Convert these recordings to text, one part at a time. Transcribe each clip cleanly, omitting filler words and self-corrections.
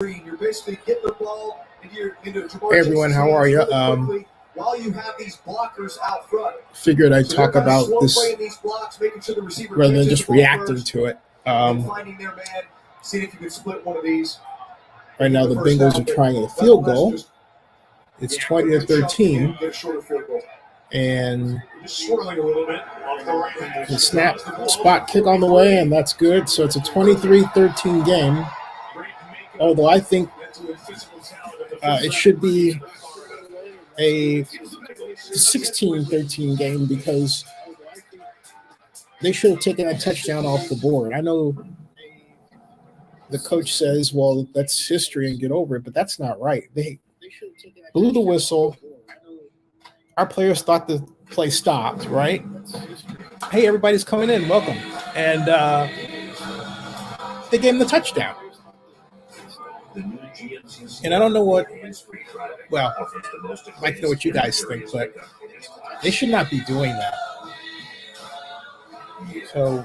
You're basically hitting the ball into Hey everyone, how are you? While you have these blockers out front. Figured I'd talk about this rather than just reacting to it. Finding their man, seeing if you can split one of these. Right now the Bengals are trying a field goal. It's 20-13. And the snap spot kick on the way, and that's good. So it's a 23-13 game. Although I think it should be a 16-13 game because they should have taken a touchdown off the board. I know the coach says, well, that's history and get over it, but that's not right. They blew the whistle. Our players thought the play stopped, right? Hey, everybody's coming in. Welcome. And they gave him the touchdown. And I don't know what, well, I'd like to know what you guys think, but they should not be doing that. So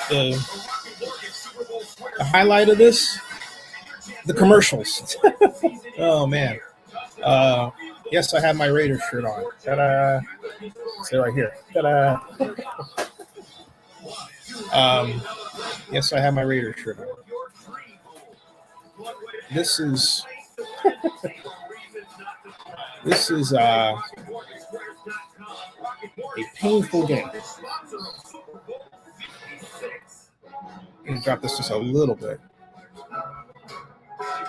the highlight of this, the commercials. Oh, man. Yes, I have my Raiders shirt on. Ta-da. It's right here. Ta-da. Yes, I have my Raiders shirt on. This is a painful game. Let me drop this just a little bit.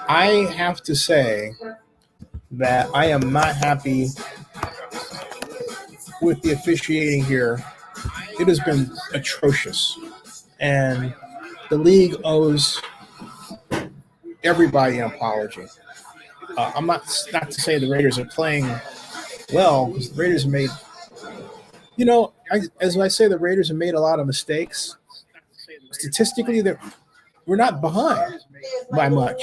I have to say that I am not happy with the officiating here. It has been atrocious, and the league owes everybody an apology. I'm not to say the Raiders are playing well, because the Raiders have made, as I say, the Raiders have made a lot of mistakes. Statistically, we're not behind by much.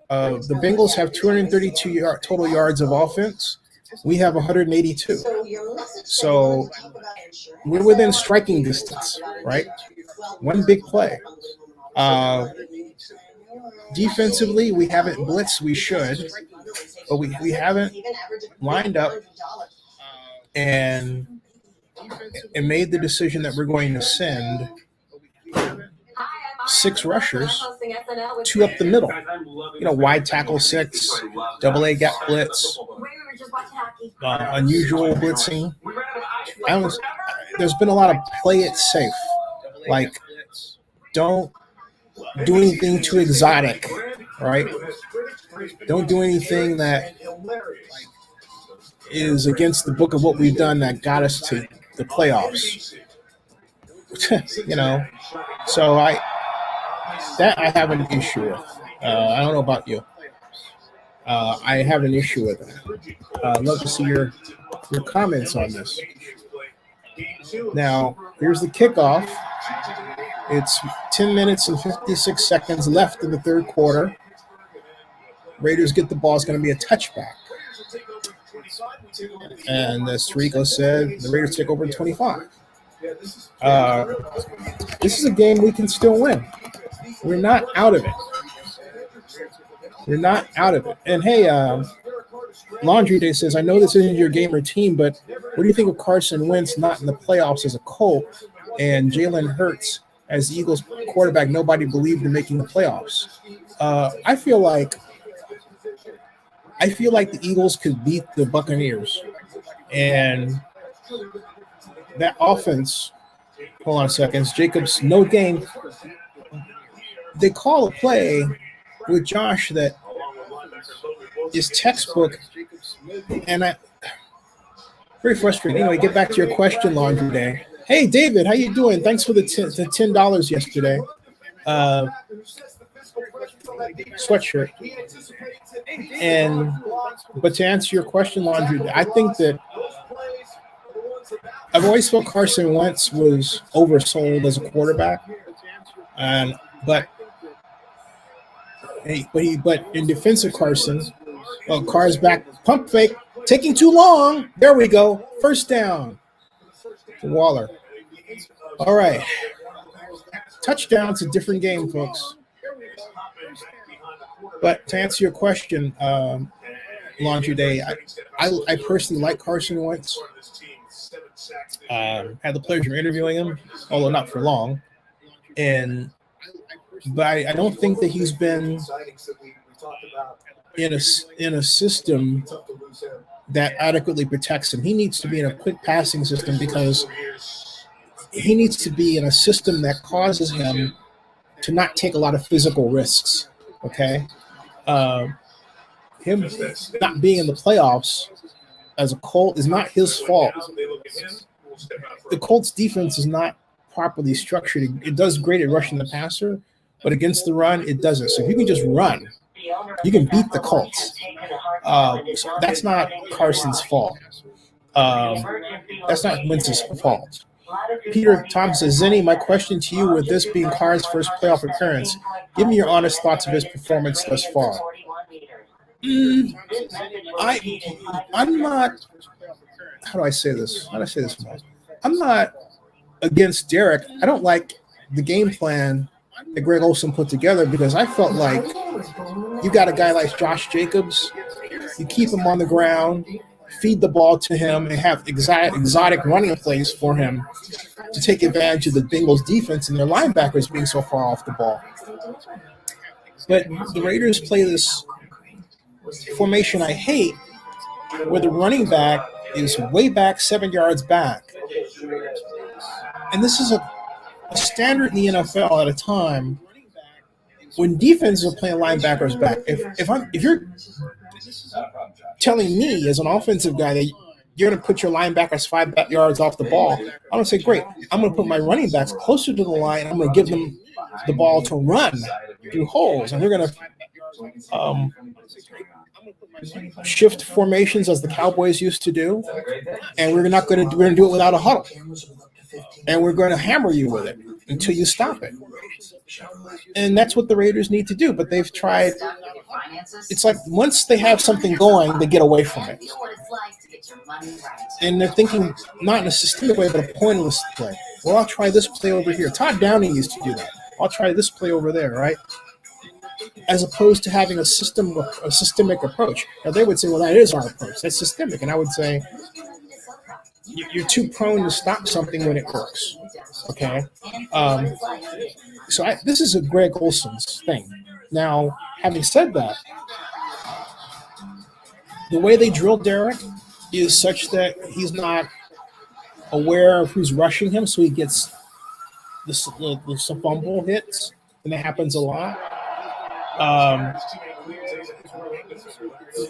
The Bengals have 232 total yards of offense. We have 182. So we're within striking distance, right? One big play. Defensively, we haven't blitzed. We should, but we haven't lined up and made the decision that we're going to send 6 rushers, 2 up the middle. Wide tackle 6, double A gap blitz, unusual blitzing. There's been a lot of play it safe. Like, don't do anything too exotic, right? Don't do anything that is against the book of what we've done that got us to the playoffs. So I have an issue with. I don't know about you. I have an issue with it. I'd love to see your comments on this. Now, here's the kickoff. It's 10 minutes and 56 seconds left in the third quarter. Raiders get the ball. It's going to be a touchback. And as Rico said, the Raiders take over in 25. This is a game we can still win. We're not out of it. We're not out of it. And hey, Laundry Day says, I know this isn't your game or team, but what do you think of Carson Wentz not in the playoffs as a Colt and Jalen Hurts as the Eagles quarterback? Nobody believed in making the playoffs. I feel like the Eagles could beat the Buccaneers. And that offense, hold on a second, Jacobs, no game. They call a play with Josh that is textbook, and very frustrating. Anyway, get back to your question, Laundry Day. Hey, David, how you doing? Thanks for the $10 yesterday. Sweatshirt. But to answer your question, Laundry Day, I think that I've always felt Carson Wentz was oversold as a quarterback, but in defense of Carson, Carr's back, pump fake, taking too long. There we go. First down to Waller. All right. Touchdown's a different game, folks. But to answer your question, Laundry Day, I personally like Carson Wentz. Had the pleasure of interviewing him, although not for long. But I don't think that he's been in a system that adequately protects him. He needs to be in a quick passing system because he needs to be in a system that causes him to not take a lot of physical risks. Okay, him not being in the playoffs as a Colt is not his fault. The Colts defense is not properly structured. It does great at rushing the passer, but against the run, it doesn't. So if you can just run, you can beat the Colts. So that's not Carson's fault. That's not Wentz's fault. Peter Thompson says, Zennie, my question to you, with this being Carr's first playoff appearance, give me your honest thoughts of his performance thus far. I'm not. How do I say this? I'm not against Derek. I don't like the game plan that Greg Olsen put together because I felt like you got a guy like Josh Jacobs, you keep him on the ground, feed the ball to him, and have exotic running plays for him to take advantage of the Bengals defense and their linebackers being so far off the ball. But the Raiders play this formation I hate, where the running back is way back, 7 yards back. And this is a standard in the NFL at a time when defenses are playing linebackers back. If you're telling me as an offensive guy that you're going to put your linebackers 5 yards off the ball, I'm going to say, great, I'm going to put my running backs closer to the line. I'm going to give them the ball to run through holes, and we're going to shift formations as the Cowboys used to do, and we're going to do it without a huddle, and we're going to hammer you with it until you stop it. And that's what the Raiders need to do, but they've tried. It's like once they have something going, they get away from it. And they're thinking not in a systemic way, but a pointless play. Well, I'll try this play over here. Todd Downing used to do that. I'll try this play over there, right? As opposed to having a systemic approach. Now, they would say, well, that is our approach. That's systemic. And I would say, you're too prone to stop something when it works. Okay? So this is a Greg Olsen's thing. Now, having said that, the way they drill Derek is such that he's not aware of who's rushing him, so he gets the fumble hits, and that happens a lot.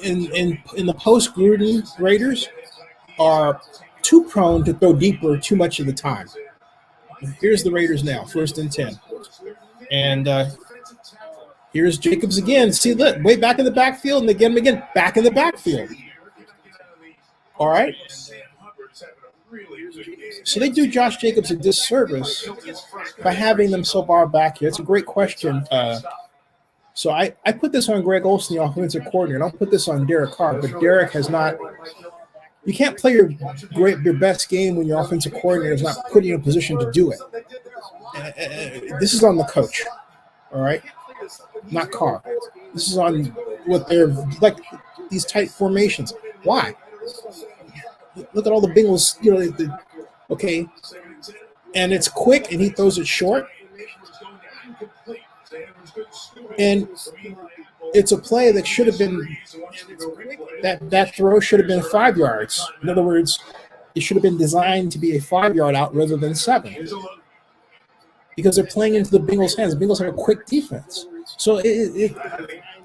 In the post-Gruden, Raiders are too prone to throw deeper too much of the time. Here's the Raiders now, 1st and 10. And here's Jacobs again. See, look, way back in the backfield, and they get him again, back in the backfield. All right? So they do Josh Jacobs a disservice by having them so far back here. It's a great question. So I put this on Greg Olsen, the offensive coordinator. I don't put this on Derek Carr, but Derek has not. You can't play your best game when your offensive coordinator is not putting you in a position to do it. This is on the coach, all right? Not Carr. This is on what they're like, these tight formations. Why? Look at all the Bengals, okay, and it's quick, and he throws it short. And it's a play that should have been that throw should have been 5 yards. In other words, it should have been designed to be a 5-yard out rather than 7, because they're playing into the Bengals' hands. The Bengals have a quick defense, so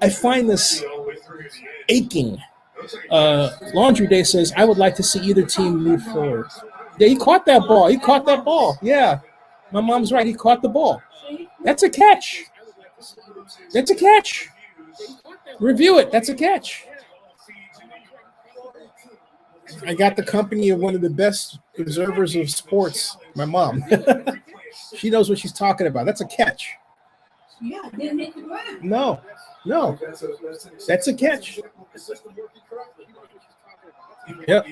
I find this aching. Laundry Day says, I would like to see either team move forward. Yeah, he caught that ball. Yeah, my mom's right. He caught the ball. That's a catch. Review it. That's a catch. I got the company of one of the best observers of sports, my mom. She knows what she's talking about. That's a catch. Yeah, didn't make the run. No. That's a catch. Yep.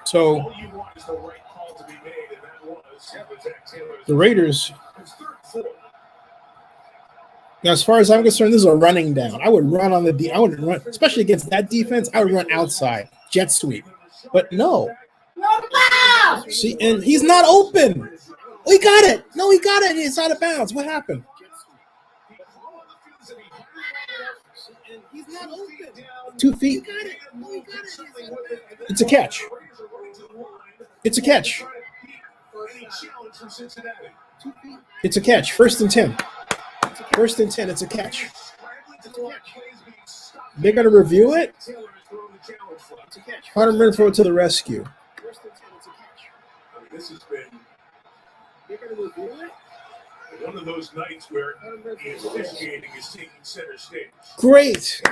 So The Raiders. Now, as far as I'm concerned, this is a running down. I would run on the I would run, especially against that defense. I would run outside, jet sweep. But no. See, and he's not open. Oh, he got it. No, he got it. It's out of bounds. What happened? He's not open. 2 feet. It's a catch. It's a catch. It's a catch. 1st and 10. 1st and 10. It's a catch. They're going to review it. Hunter Renfro to the rescue. This has been one of those nights where the officiating is taking center stage. Great.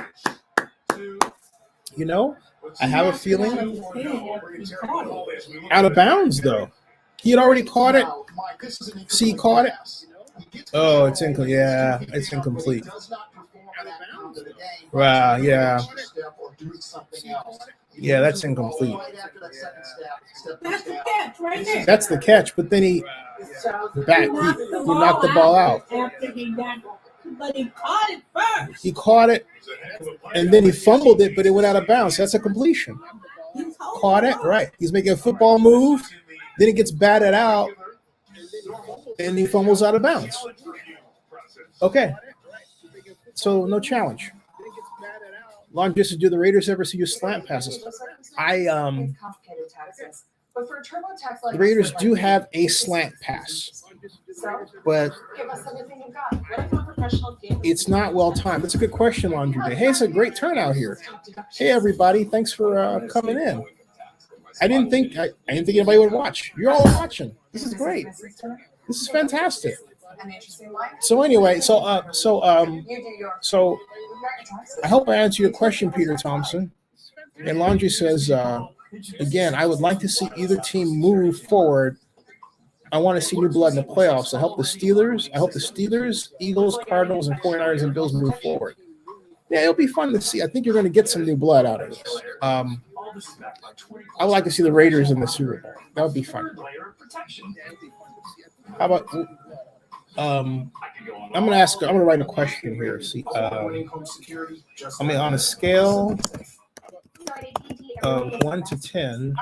You know, I have a feeling out of bounds, though. He had already caught it. See, he caught it. Oh, it's incomplete. Yeah, it's incomplete. Wow, yeah. Yeah, that's incomplete. That's the catch right there. That's the catch, but then he knocked the ball out. After he got, but he caught it first. He caught it, and then he fumbled it, but it went out of bounds. That's a completion. Caught it, right. He's making a football move, then he gets batted out, and he fumbles out of bounds. Okay. So no challenge. Long distance, do the Raiders ever see you slant passes? The Raiders do have a slant pass, but it's not well timed. That's a good question, Laundry Day. Hey, it's a great turnout here. Hey, everybody, thanks for coming in. I didn't think anybody would watch. You're all watching. This is great. This is fantastic. So anyway, so I hope I answered your question, Peter Thompson. And Laundry says, again, I would like to see either team move forward. I want to see new blood in the playoffs. I hope the Steelers, Eagles, Cardinals, and 49ers and Bills move forward. Yeah, it'll be fun to see. I think you're going to get some new blood out of this. I would like to see the Raiders in the Super Bowl. That would be fun. How about I'm gonna write a question here. See, on a scale of 1 to 10,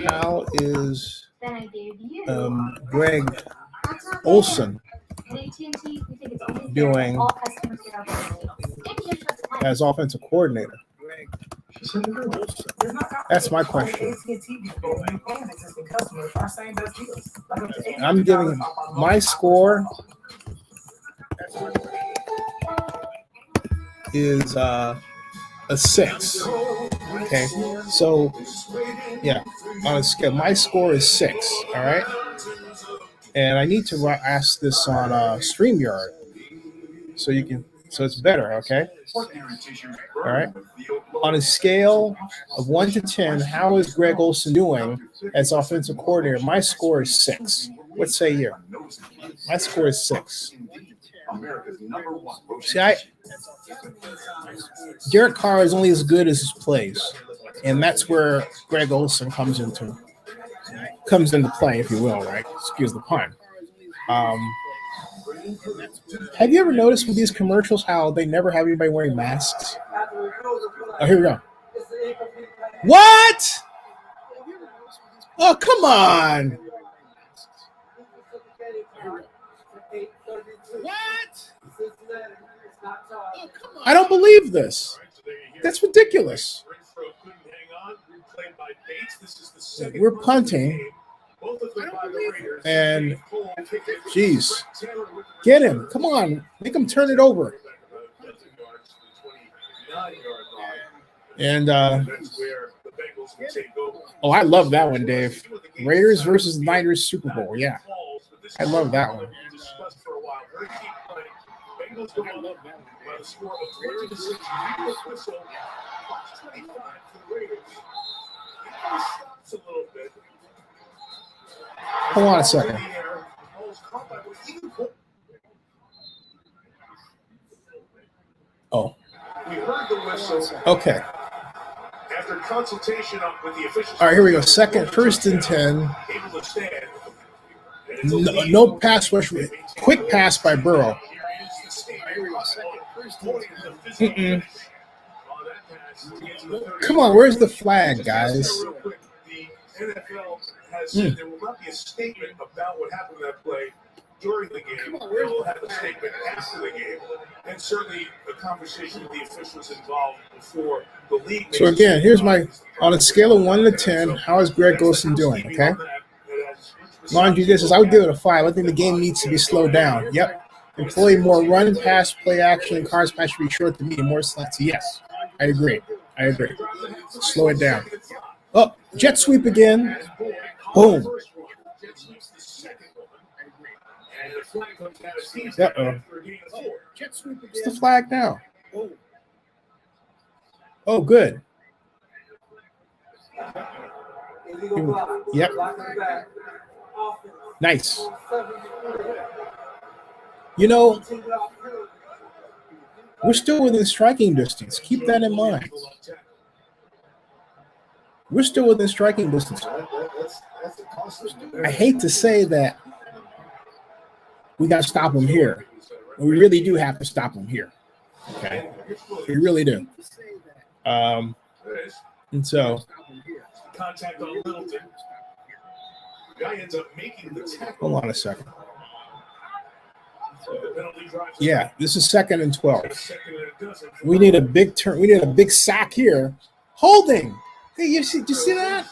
how is Greg Olson doing as offensive coordinator? That's my question. I'm giving my score is a 6. Okay, so yeah, on a scale, my score is 6. All right, and I need to ask this on StreamYard so you can. So it's better, okay? All right. On a scale of 1 to 10, how is Greg Olson doing as offensive coordinator? My score is 6. What say you? My score is 6. See, Derek Carr is only as good as his plays, and that's where Greg Olson comes into play, if you will, right? Excuse the pun. Have you ever noticed with these commercials how they never have anybody wearing masks? Oh, here we go. What? Oh, come on. What? Oh, come on. I don't believe this. That's ridiculous. We're punting. And, geez, get him. Come on. Make him turn it over. And, I love that one, Dave. Raiders versus Niners Super Bowl. Yeah. I love that one. Hold on a second. Oh. Okay. consultation with the officials. All right, here we go. First and 10. Able to stand. No pass rush. Quick pass by Burrow. Come on, where's the flag, guys? The NFL has said there will not be a statement about what happened in that play during the game. They will have a statement after the game, and certainly a conversation with the officials involved before the league. So again, here's my on a scale of 1 to 10. How is Greg Olsen doing? Okay. Mind you, this is I would give it a 5. I think the game needs to be slowed down. Yep. Employ more run, pass, play action, and cards pass should be short to medium, more slants. Yes, I agree. Slow it down. Oh, jet sweep again. Boom. Uh-oh. What's the flag now? Oh, good. Yep. Nice. You know, we're still within striking distance. Keep that in mind. We're still within striking distance. I hate to say that we got to stop them here. We really do have to stop them here. Okay? We really do. And so, Contact on Littleton. Guy ends up making the tackle. hold on a second. Yeah, this is 2nd and 12. We need a big turn. We need a big sack here. Holding. Hey, you see that?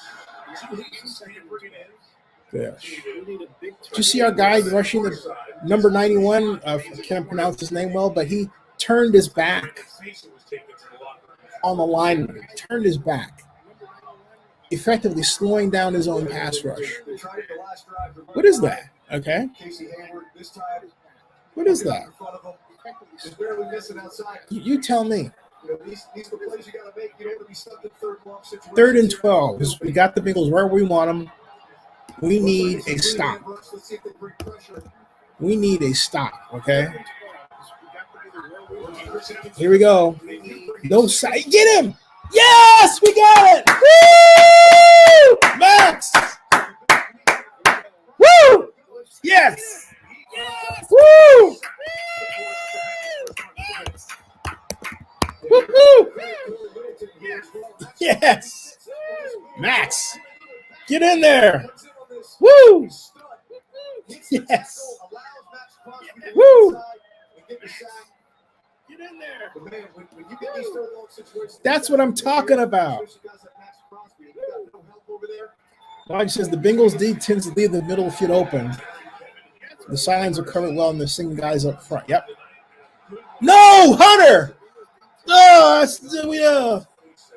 Gosh. Did you see our guy rushing the number 91? I can't pronounce his name well, but he turned his back on the lineman. Turned his back, effectively slowing down his own pass rush. What is that? Okay. What is that? You tell me. These are the plays you got to make. You don't want to be stuck in third long situation. 3rd and 12. We got the Bengals where we want them. We need a stop. We need a stop, okay? Here we go. No side. Get him! Yes! We got it! Woo! Max! Woo! Yes! Woo! Woo-hoo! Yes! Max! Get in there! Woo! Yes! Woo! Get in there! That's what I'm talking about. Lodge says the Bengals D tends to leave the middle of the field open. The sidelines are covered well, and they're singing guys up front. Yep. No, Hunter! Oh,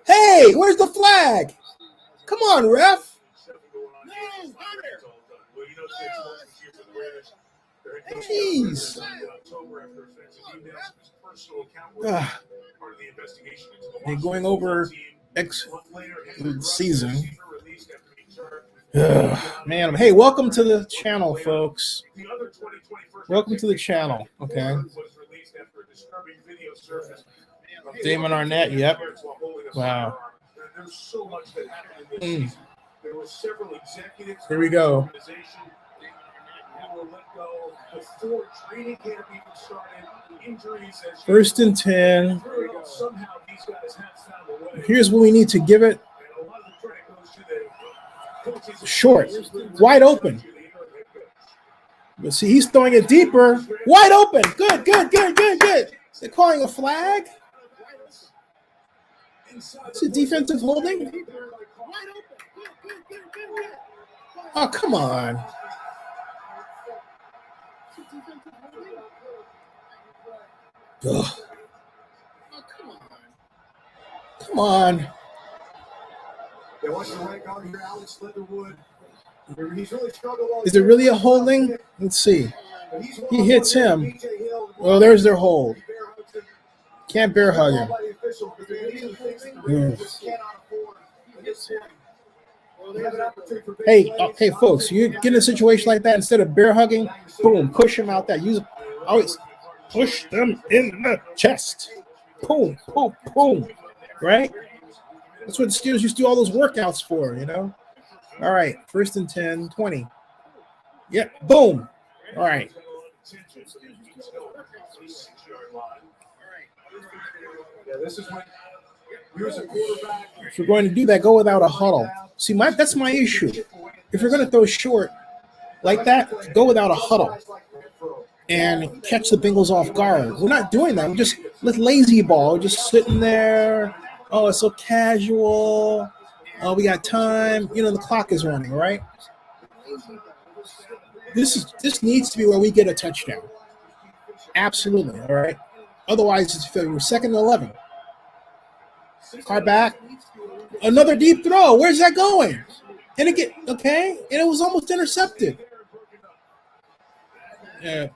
hey, where's the flag? Come on, ref. No, Hunter. Jeez. They're going over next season. Man, hey, welcome to the channel, folks. Welcome to the channel. Okay. Damon Arnett, yep. Wow. There's so much that happened in this season. There were several executives. Here we go. Before training camp even started, injuries. 1st and 10. Somehow these guys have found a way. Here's what we need to give it. Short, wide open. But see, he's throwing it deeper. Wide open. Good. They're calling a flag. It's a defensive holding. Oh, come on. Ugh. Come on. Is it really a holding? Let's see. He hits him. Oh, there's their hold. Can't bear hug him. Hey, folks, you get in a situation like that, instead of bear hugging, boom, push him out there. Always push them in the chest. Boom, boom, boom. Right? That's what the Steelers used to do all those workouts for, you know? All right, 1st and 10, 20. Yeah, boom. All right. If you're going to do that, go without a huddle. See, that's my issue. If you're going to throw short like that, go without a huddle and catch the Bengals off guard. We're not doing that. We're just with lazy ball, just sitting there. Oh, it's so casual. Oh, we got time. You know, the clock is running, right? This needs to be where we get a touchdown. Absolutely, all right? Otherwise, it's failure. We're 2nd and 11. Car back. Another deep throw. Where's that going? And it get okay, and it was almost intercepted. Yeah,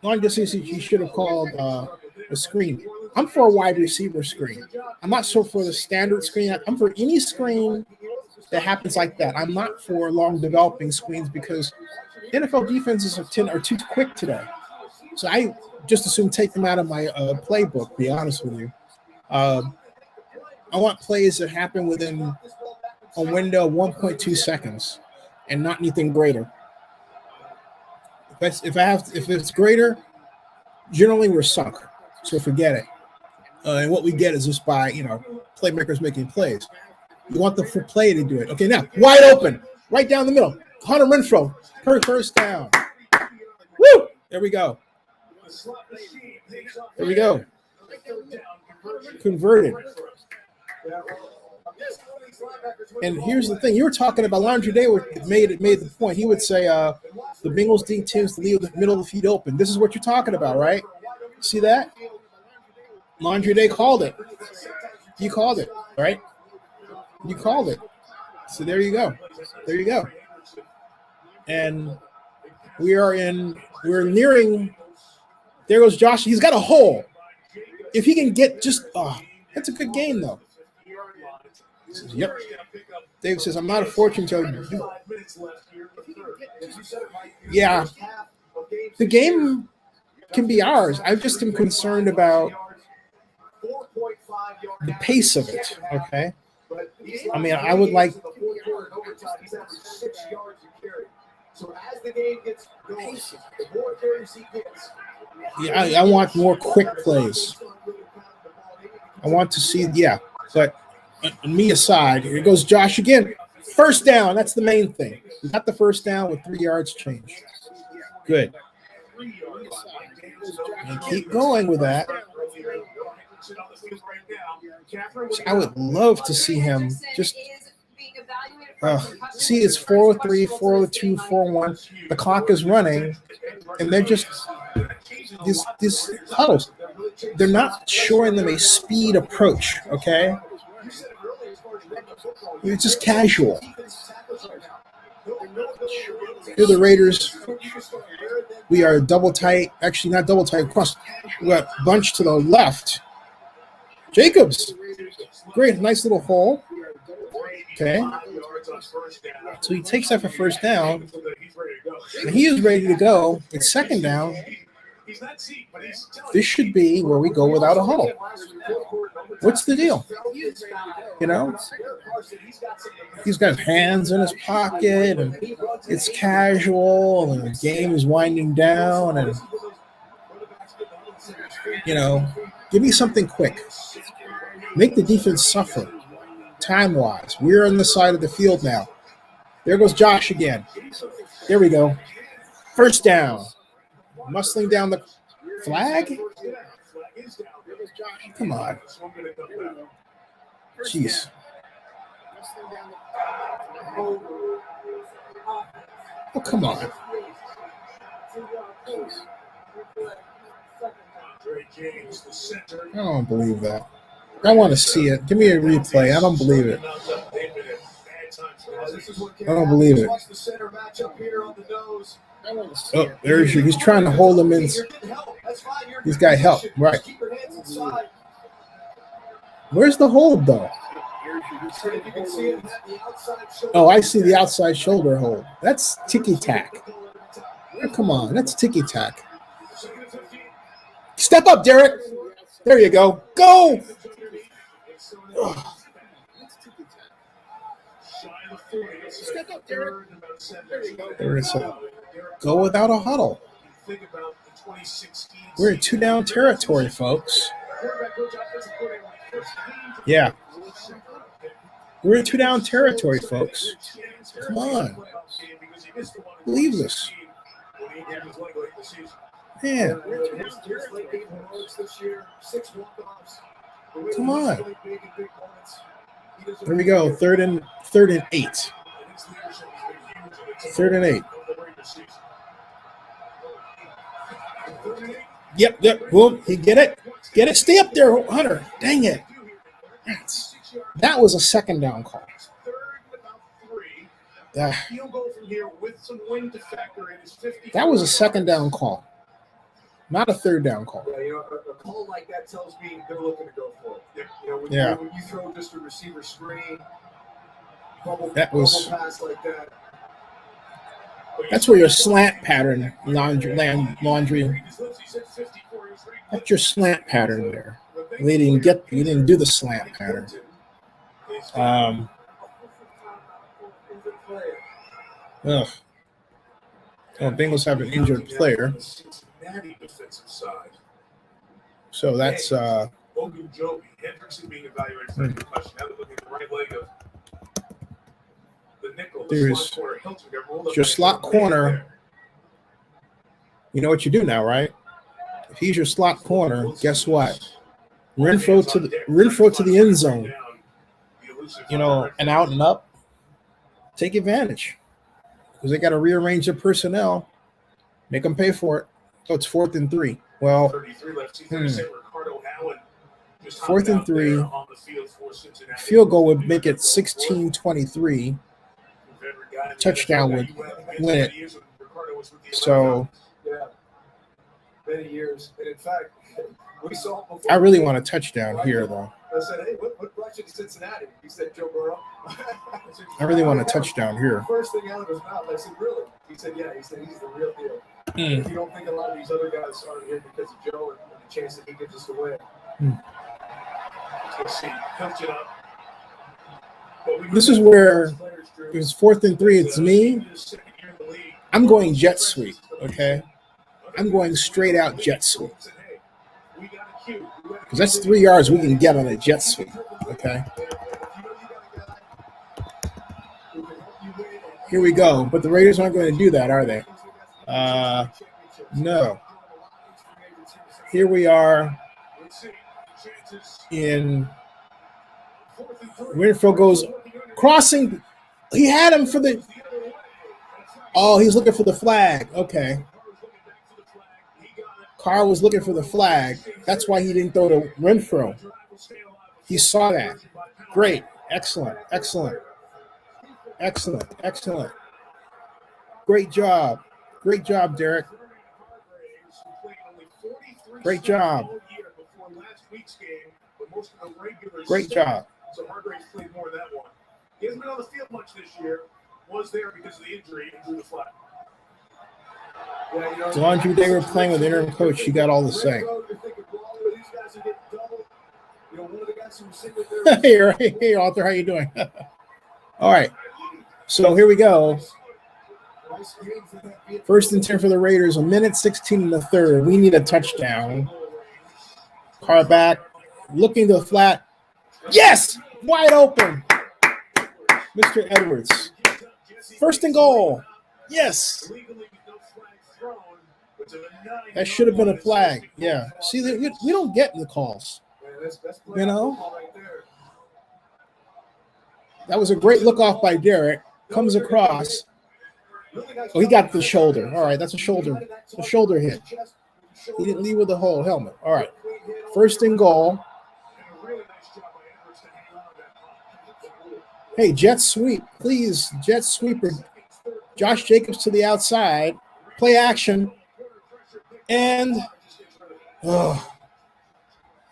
long distance. He should have called a screen. I'm for a wide receiver screen. I'm not so for the standard screen. I'm for any screen that happens like that. I'm not for long developing screens because NFL defenses are too quick today. So I just assume take them out of my playbook. To be honest with you, I want plays that happen within a window of 1.2 seconds, and not anything greater. If it's greater, generally we're sunk. So forget it. And what we get is just by playmakers making plays. You want the play to do it. Okay, now wide open, right down the middle. Hunter Renfrow, first down. Woo! There we go. There we go. Converted. And here's the thing: you were talking about Laundry Day. Made the point. He would say, "The Bengals D teams to leave the middle of the field open." This is what you're talking about, right? See that? Laundry Day called it. You called it, right? You called it. So there you go. There you go. And we're nearing. There goes Josh. He's got a hole. If he can get that's a good game though. Says, yep. Dave says, I'm not a fortune teller. Yeah. The game can be ours. I just am concerned about the pace of it. Okay. I mean, I would like. Yeah, I want more quick plays. I want to see, but me aside, here goes Josh again. First down, that's the main thing. We got the first down with 3 yards change. Good. And keep going with that. I would love to see him just see it's 403, 402, 401. The clock is running, and they're just these huddles. They're not showing them a speed approach, okay? It's just casual. Here the Raiders. We are double tight. Actually, not double tight. Cross. We got bunched to the left. Jacobs. Great. Nice little hole. Okay. So he takes that for first down. And he is ready to go. It's second down. This should be where we go without a huddle. What's the deal? He's got hands in his pocket, and it's casual, and the game is winding down, and give me something quick. Make the defense suffer, time-wise. We're on the side of the field now. There goes Josh again. There we go. First down. Muscling down the flag? Come on. Jeez. Oh, come on. I don't believe that. I want to see it. Give me a replay. I don't believe it. I don't believe it. Oh, there he is. He's trying to hold him in. He's got help. Right. Where's the hold, though? Oh, I see the outside shoulder hold. That's ticky-tack. Oh, come on. That's ticky-tack. Step up, Derek. There you go. Go! Ugh. Step up, Derek. There is a go without a huddle. We're in 2-down territory, folks. Yeah. We're in 2-down territory, folks. Come on. Believe this. Man. Come on. Here we go. Third and 8. 3rd and 8. Yep. Boom. He get it. Get it. Stay up there, Hunter. Dang it. That was a 2nd down call. That was a 2nd down call, not a 3rd down call. Yeah, a call like that tells me they're looking to go for it. When you throw just a receiver screen, bubble pass like that. That's where your slant pattern, laundry. That's your slant pattern there. You didn't do the slant pattern. Bengals have an injured player. So that's there's your slot corner. You know what you do now, right? If he's your slot corner, guess what? Renfro to the end zone. And out and up. Take advantage. Because they got to rearrange their personnel. Make them pay for it. So it's 4th and 3. Well, 4th and 3. Field goal would make it 16-23. Touchdown would win it. So many years. And in fact, we saw before. I really want a touchdown here, though. I said, hey, what brought you to Cincinnati? He said, Joe Burrow. I really want a touchdown here. First thing out of his mouth, I said, really? He said, yeah. He said, he's the real deal. If you don't think a lot of these other guys are here because of Joe and the chance that he gives us away. This is where it was 4th and 3. It's me. I'm going jet sweep, okay? I'm going straight out jet sweep. Because that's 3 yards we can get on a jet sweep, okay? Here we go. But the Raiders aren't going to do that, are they? No. Here we are in Renfro goes crossing. He had him for the. Oh, he's looking for the flag. Okay. Carr was looking for the flag. That's why he didn't throw to Renfro. He saw that. Great. Excellent. Great job. Great job, Derek. Great job. Great job. So Hargraves played more of that one. He hasn't been on the field much this year. Was there because of the injury and drew the flag. Laundry, they were playing with interim coach. He got all the say. Hey, Arthur, how you doing? All right. So here we go. 1st and 10 for the Raiders. 1:16 in the 3rd. We need a touchdown. Carr back. Looking to the flat. Yes! Wide open. Mr. Edwards. 1st and goal. Yes. That should have been a flag. Yeah. See, we don't get the calls. You know? That was a great look off by Derek. Comes across. Oh, he got the shoulder. All right, that's a shoulder hit. He didn't leave with the whole helmet. All right. 1st and goal. Hey, jet sweep, please. Jet sweeper. Josh Jacobs to the outside. Play action. And,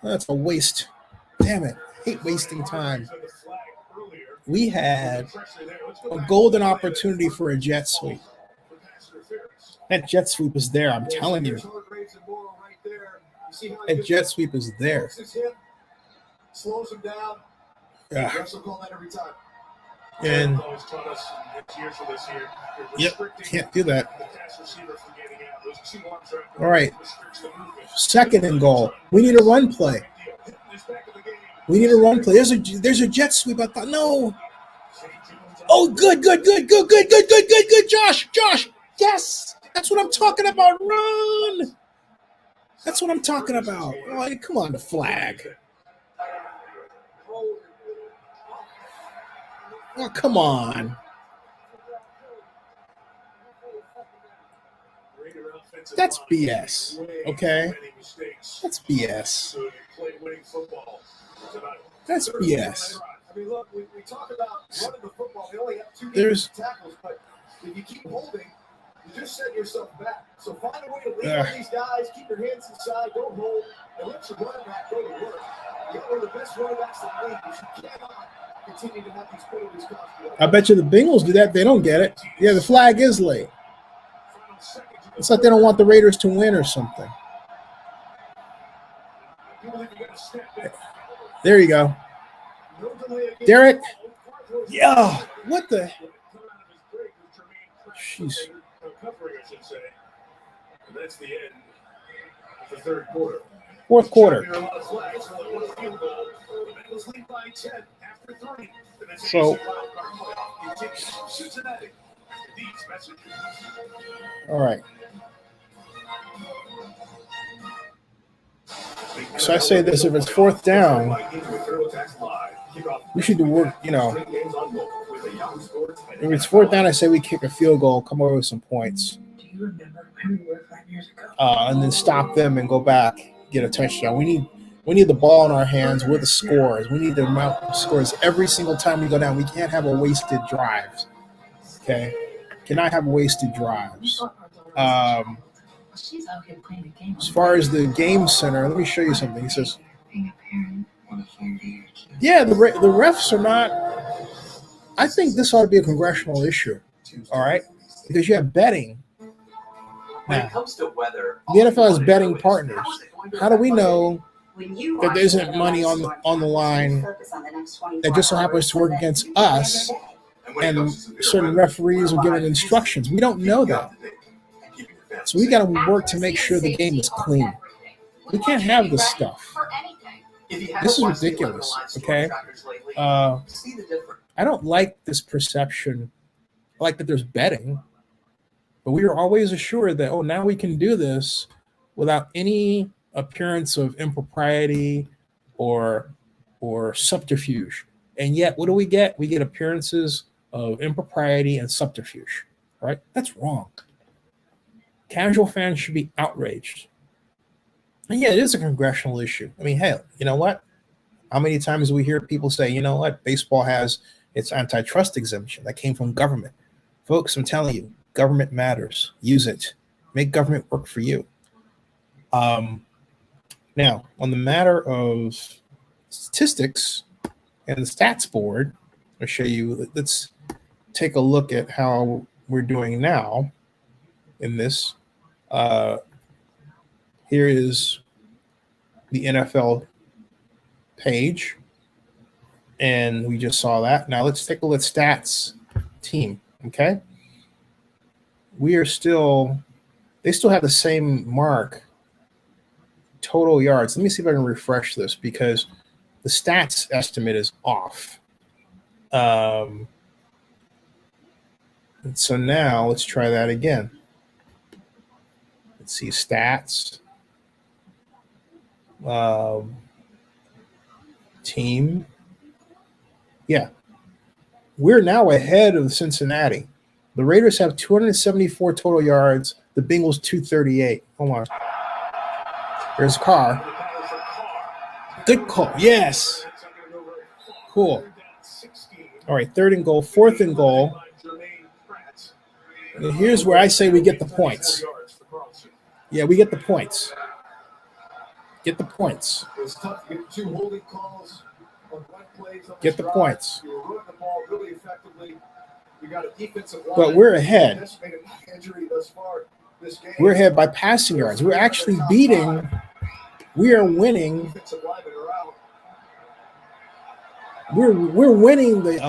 that's a waste. Damn it. Hate wasting time. We had a golden opportunity for a jet sweep. That jet sweep is there, I'm telling you. That jet sweep is there. Slows him down. Yeah. And always taught us it's years for this year. yep, can't do that. The pass receiver from getting out. Those 2 arms right All right. restricts the movement. 2nd and goal. We need a run play. We need a run play. There's a jet sweep. I thought, no. Oh, good. Josh. Yes. That's what I'm talking about. Run. That's what I'm talking about. Oh, come on, the flag. Oh, come on. That's BS. Okay? That's BS. That's BS. I mean, look, we talk about running the football. They only have 2 tackles, but if you keep holding, you just set yourself back. So find a way to lean on these guys, keep your hands inside, don't hold, and let your running back go to work. You're one of the best running backs in the league, but you cannot continue to have these penalties cost you. I bet you the Bengals do that. They don't get it. Yeah, the flag is late. It's like they don't want the Raiders to win or something. There you go. Derek. Yeah. What the? Jeez. That's the end of the 3rd quarter. 4th quarter. So, all right. So I say this: if it's 4th down, we should do work. You know, if it's 4th down, I say we kick a field goal, come over with some points, and then stop them and go back, get a touchdown. We need the ball in our hands. We're the scorers. We need the amount of scores every single time we go down. We can't have a wasted drives. Okay, cannot have wasted drives. As far as the game center, let me show you something. He says, yeah, the refs are not. I think this ought to be a congressional issue. All right, because you have betting. Now, the NFL has betting partners. How do we know that there isn't money on the line that just so happens to work against us, and certain referees are given instructions? We don't know that. So we got to work to make sure the game is clean. We can't have this stuff. This is ridiculous, okay? I don't like this perception. I like that there's betting, but we are always assured that, oh, now we can do this without any appearance of impropriety or subterfuge. And yet, what do we get? We get appearances of impropriety and subterfuge, right? That's wrong. Casual fans should be outraged. And yeah, it is a congressional issue. I mean, hell, you know what? How many times do we hear people say, you know what? Baseball has its antitrust exemption that came from government. Folks, I'm telling you, government matters. Use it. Make government work for you. Now, on the matter of statistics and the stats board, I'll show you. Let's take a look at how we're doing now in this. Here is the NFL page, and we just saw that. Now let's take a look at stats team. Okay, they still have the same mark, total yards. Let me see if I can refresh this because the stats estimate is off. And so now let's try that again. Let's see stats. Team. Yeah. We're now ahead of Cincinnati. The Raiders have 274 total yards. The Bengals 238. Hold on. There's Carr. Good call. Yes. Cool. All right, 3rd and goal, 4th and goal. And here's where I say we get the points. Yeah, we get the points. Get the points. Get the points. But we're ahead. We're ahead by passing yards. We're actually beating. We are winning. We're winning the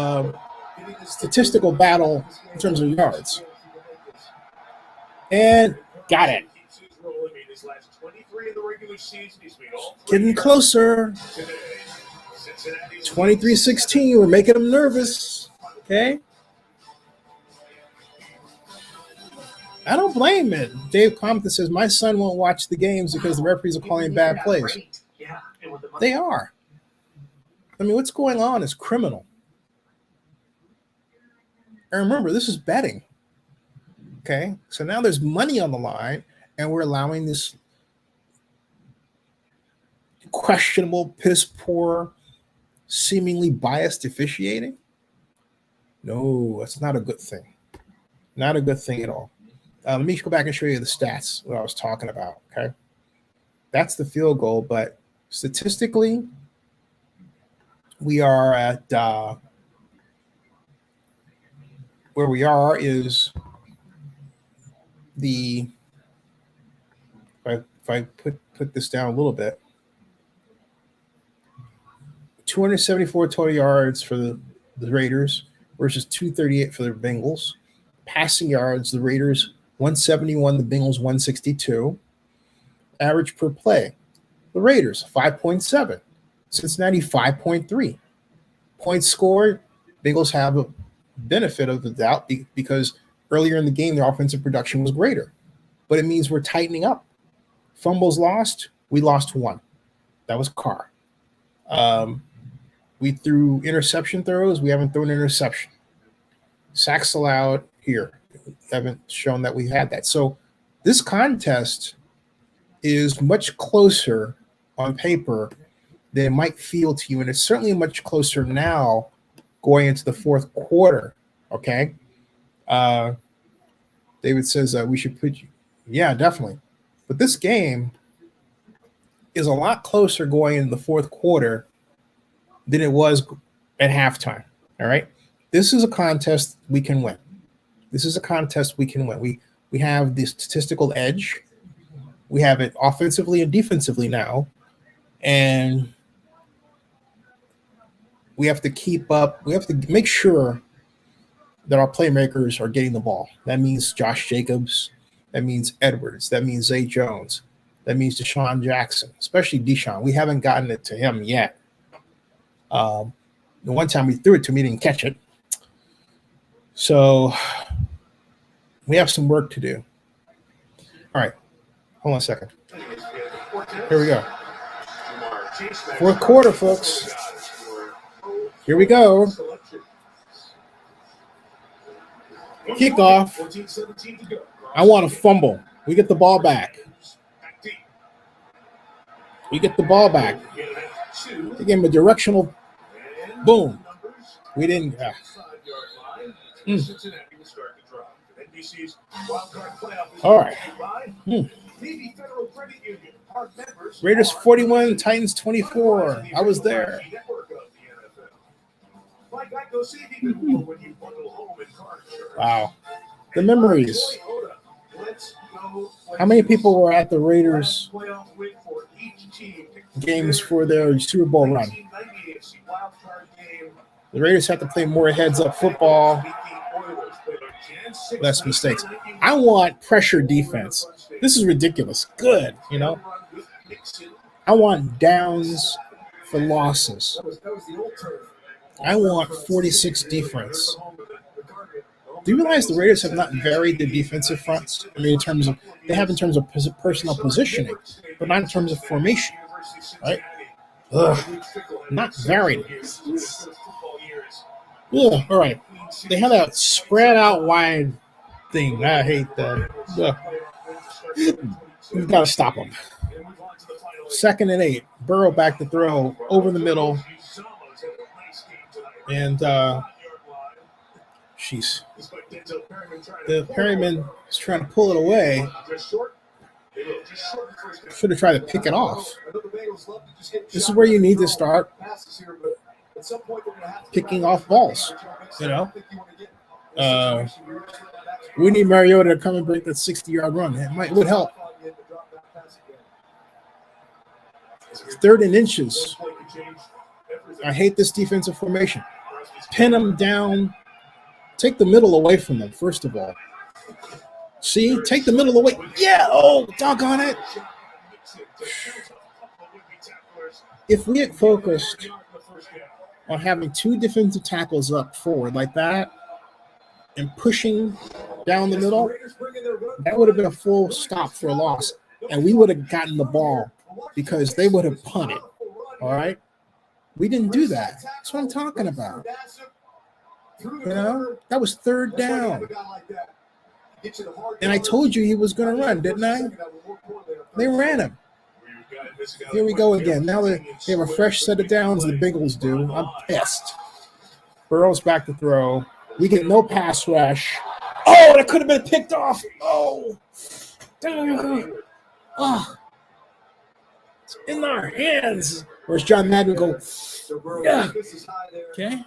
statistical battle in terms of yards. And got it. Getting closer. 23-16. We're making them nervous. Okay. I don't blame it. Dave Compton says, my son won't watch the games because the referees are calling bad plays. They are. I mean, what's going on is criminal. And remember, this is betting. Okay? So now there's money on the line, and we're allowing this questionable, piss-poor, seemingly biased officiating. No, that's not a good thing. Not a good thing at all. Let me go back and show you the stats, what I was talking about, okay? That's the field goal, but statistically, we are at where we are is the if I put this down a little bit, 274 total yards for the Raiders versus 238 for the Bengals. Passing yards, the Raiders 171, the Bengals 162. Average per play, the Raiders 5.7, Cincinnati 5.3. Points scored, Bengals have a benefit of the doubt because earlier in the game their offensive production was greater, but it means we're tightening up. Fumbles lost, we lost one. That was Carr. We threw interception throws, we haven't thrown an interception. Sacks allowed here, we haven't shown that we had that. So this contest is much closer on paper than it might feel to you, and it's certainly much closer now going into the fourth quarter. Okay, David says we should put you. Yeah, definitely. But this game is a lot closer going into the fourth quarter than it was at halftime. All right, this is a contest we can win. This is a contest we can win. We have the statistical edge. We have it offensively and defensively now, and we have to keep up. We have to make sure that our playmakers are getting the ball. That means Josh Jacobs. That means Edwards. That means Zay Jones. That means Deshaun Jackson, especially Deshaun. We haven't gotten it to him yet. The one time we threw it to him, he didn't catch it. So we have some work to do. All right. Hold on a second. Here we go. Fourth quarter, folks. Here we go. Kickoff. I want a fumble. We get the ball back. We get the ball back. They gave him a directional boom. We didn't. All right. Raiders 41, Titans 24. I was there. Wow. The memories. How many people were at the Raiders games for their Super Bowl run? The Raiders have to play more heads-up football, less mistakes. I want pressure defense. This is ridiculous. Good, you know. I want downs for losses. I want 46 defense. Do you realize the Raiders have not varied the defensive fronts? I mean, in terms of personnel positioning, but not in terms of formation, right? Not varied. Yeah, all right. They have that spread out wide thing. I hate that. We've got to stop them. 2nd and 8. Burrow back to throw over the middle. And jeez. The Perryman is trying to pull it away. Should have tried to pick it off. This is where you need to start picking off balls. You know, we need Mariota to come and break that 60-yard run. It would help. 3rd and inches. I hate this defensive formation. Pin them down Take the middle away from them, first of all. See? Take the middle away. Yeah. Oh, doggone it. If we had focused on having 2 defensive tackles up forward like that and pushing down the middle, that would have been a full stop for a loss. And we would have gotten the ball because they would have punted. All right? We didn't do that. That's what I'm talking about. You know, that was 3rd down. And I told you he was going to run, didn't I? They ran him. Here we go again. Now they have a fresh set of downs, the Bengals do. I'm pissed. Burrow's back to throw. We get no pass rush. Oh, that could have been picked off. Oh. Oh. It's in our hands. Where's John Madden go? Yeah. Okay.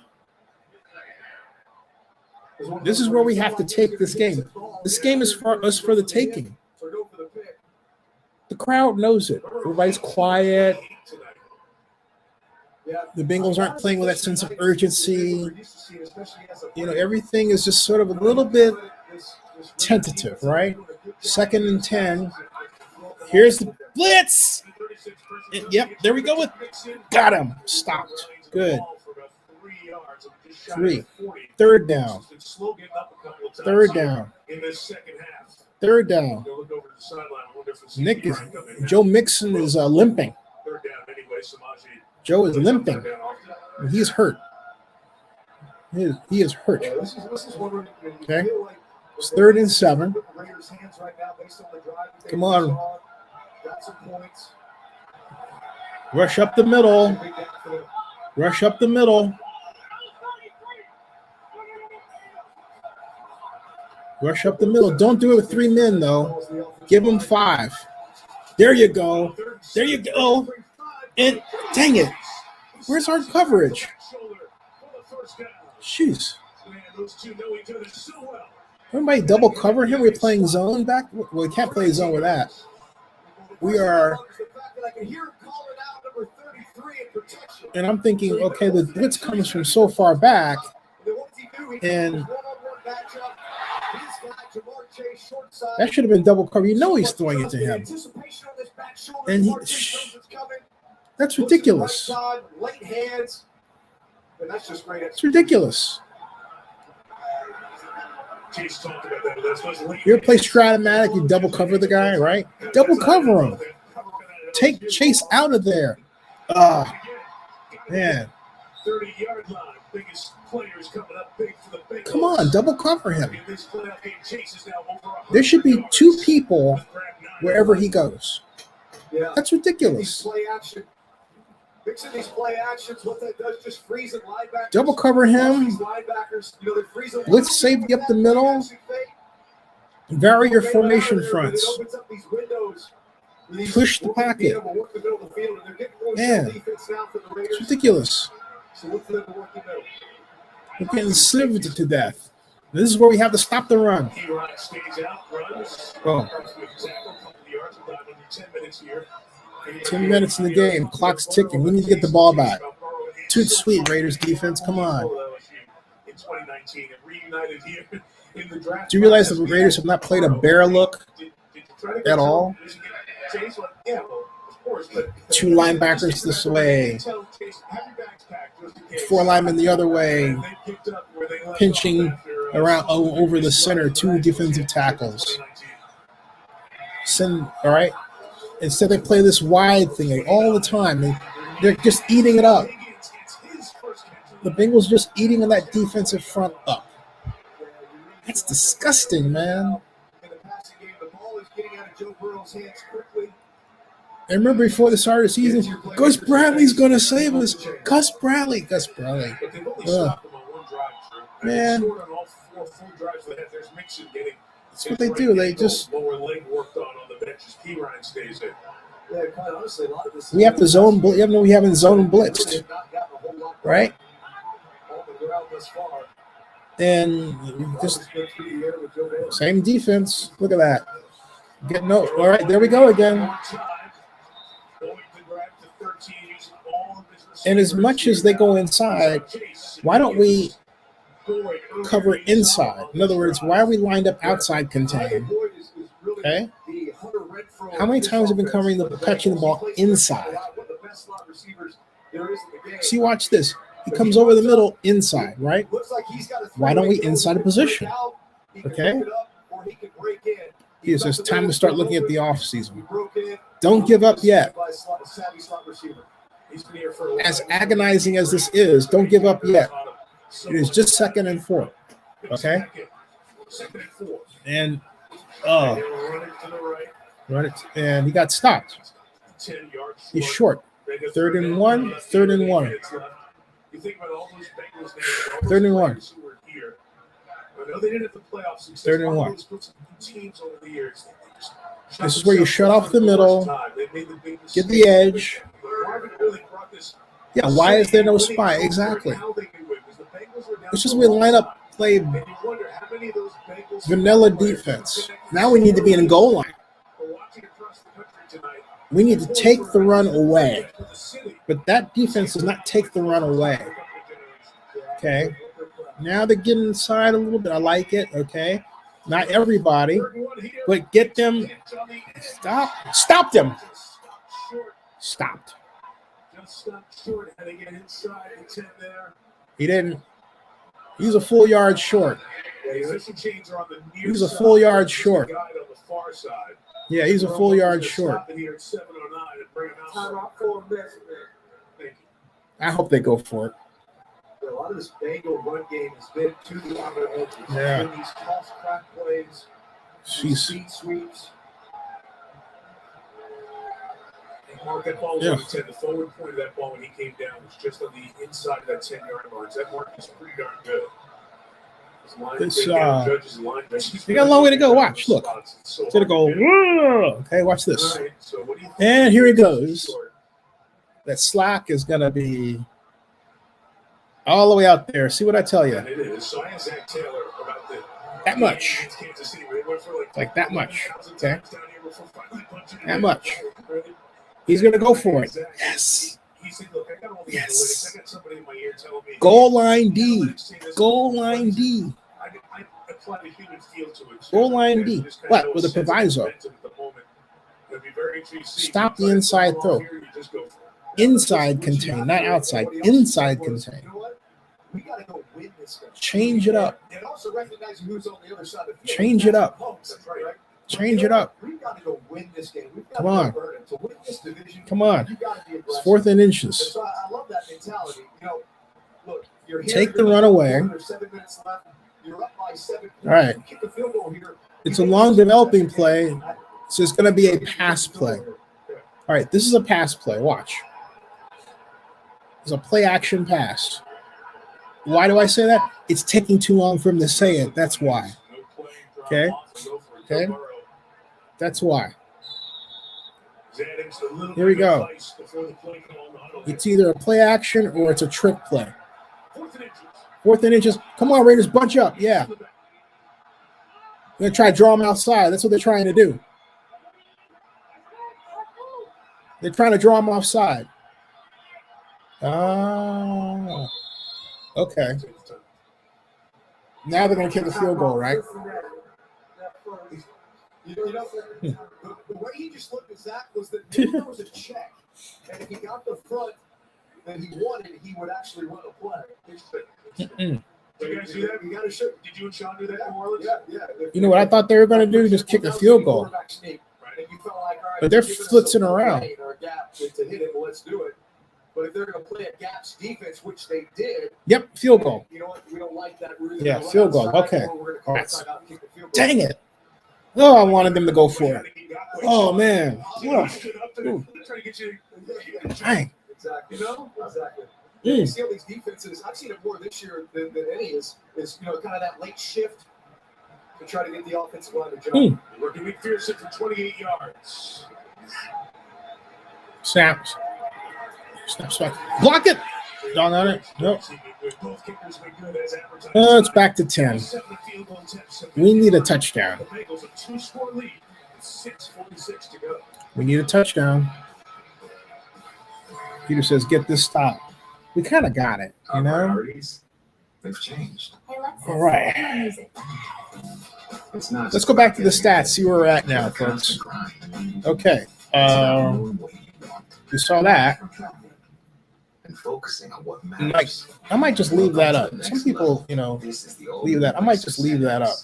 This is where we have to take this game. This game is for us for the taking. The crowd knows it. Everybody's quiet. The Bengals aren't playing with that sense of urgency. You know, everything is just sort of a little bit tentative, right? 2nd and 10. Here's the blitz. Yep, there we go. Got him. Stopped. Good. 3. 3rd down. 3rd down. 3rd down. Joe Mixon is limping. Joe is limping. He's hurt. He is hurt. Okay. It's 3rd and 7. Come on. Rush up the middle. Rush up the middle. Rush up the middle. Don't do it with 3 men, though. Give them 5. There you go. There you go. And dang it. Where's our coverage? Jeez. Everybody double cover him? We're playing zone back? Well, we can't play zone with that. We are. And I'm thinking, okay, the blitz comes from so far back. And that should have been double cover. You know he's throwing it to him. And that's ridiculous. It's ridiculous. You ever play Stratomatic, you double cover the guy, right? Double cover him. Take Chase out of there. Man. Come on, double cover him. There should be 2 people wherever he goes. That's ridiculous. Double cover him. Let's safety up the middle. Vary your formation fronts. Push the pocket. Man, it's ridiculous. We're getting slived to death. This is where we have to stop the run. Oh. 10 minutes in the game. Clock's ticking. We need to get the ball back. Too sweet, Raiders defense. Come on. Do you realize that the Raiders have not played a bear look at all? 2 linebackers this way. 4 linemen the other way. Pinching around over the center. 2 defensive tackles. All right. Instead, they play this wide thing all the time. They're just eating it up. The Bengals just eating that defensive front up. That's disgusting, man. I remember before the start of the season, Gus Bradley's going to save us. Gus Bradley. Man. That's what they do. They just. We have to zone. We haven't zone blitzed, right? And just same defense. Look at that. All right, there we go again. And as much as they go inside, why don't we cover inside. In other words, why are we lined up outside contain? Okay. How many times have we been covering catching the ball inside? See, watch this. He comes over the middle inside, right? Why don't we inside a position? Okay. He says time to start looking at the off season. Don't give up yet. As agonizing as this is, don't give up yet. It is just 2nd and 4. Okay. And run it, and he got stopped. He's short. 3rd and 1. 3rd and 1. 3rd and 1. 3rd and 1. This is where you shut off the middle, get the edge. Yeah, why is there no spy? Exactly. It's just we line up, play vanilla defense. Now we need to be in a goal line. We need to take the run away. But that defense does not take the run away. Okay. Now they're getting inside a little bit. I like it. Okay. Not everybody, but get them. Stop them. Stopped. He didn't. He's a full yard short. He's a full yard short. Yeah, he's a full yard short. I hope they go for it. A lot of this Bengal run game has been to the outer edges. Yeah. These toss crack plays, seat sweeps. Mark, that ball was on the 10. The forward point of that ball when he came down was just on the inside of that 10-yard line. That mark is pretty darn good. We got a long way to go. Watch, look. It's gonna go. Okay, watch this. And here he goes. That slack is gonna be all the way out there. See what I tell you? That much. Like that much. Okay. That much. He's gonna go for it. Yes. Yes. Goal line D. Goal line D. Goal line D. What? With a proviso. Stop the inside throw. Inside contain, not outside. Inside contain. Change it up. Change it up. Change it up. Come on. Come on. It's 4th and inches. Take the run away. All right. It's a long developing play, so it's going to be a pass play. All right, this is a pass play. Watch. It's a play action pass. Why do I say that? It's taking too long for him to say it. That's why. Okay? Okay? That's why. Here we go. It's either a play action or it's a trick play. 4th and inches. Come on, Raiders, bunch up. Yeah. They're going to try to draw them outside. That's what they're trying to do. They're trying to draw them offside. Oh. Okay. Now they're going to kick a field goal, right? The way he just looked at Zach was that there was a check. And if he got the front that he wanted, he would actually run a play. Did you guys do that? You got to show. Did you and Sean do that in Orleans? Yeah. You know what I thought they were going to do? Just kick a field goal. But they're flitzing around. To hit it, well, let's do it. But if they're going to play a gaps defense, which they did. Yep, field goal. You know what? We don't like that. Yeah, field goal. Okay. Dang it. Oh, I wanted them to go for it. Oh, man. Dang. Exactly. Exactly. You see all these defenses. I've seen it more this year than any is kind of that late shift to try to get the offensive line to jump. Working McPherson for 28 yards. Snaps. Block it. Dog on it. Nope. It's back to 10. We need a touchdown. We need a touchdown. Peter says, get this stop. We kind of got it, you know? They've changed. All right. Let's go back to the stats, see where we're at now, folks. Okay. We saw that. And focusing on what Like, matters. I might just leave that up. Some people, leave that. I might just leave that up.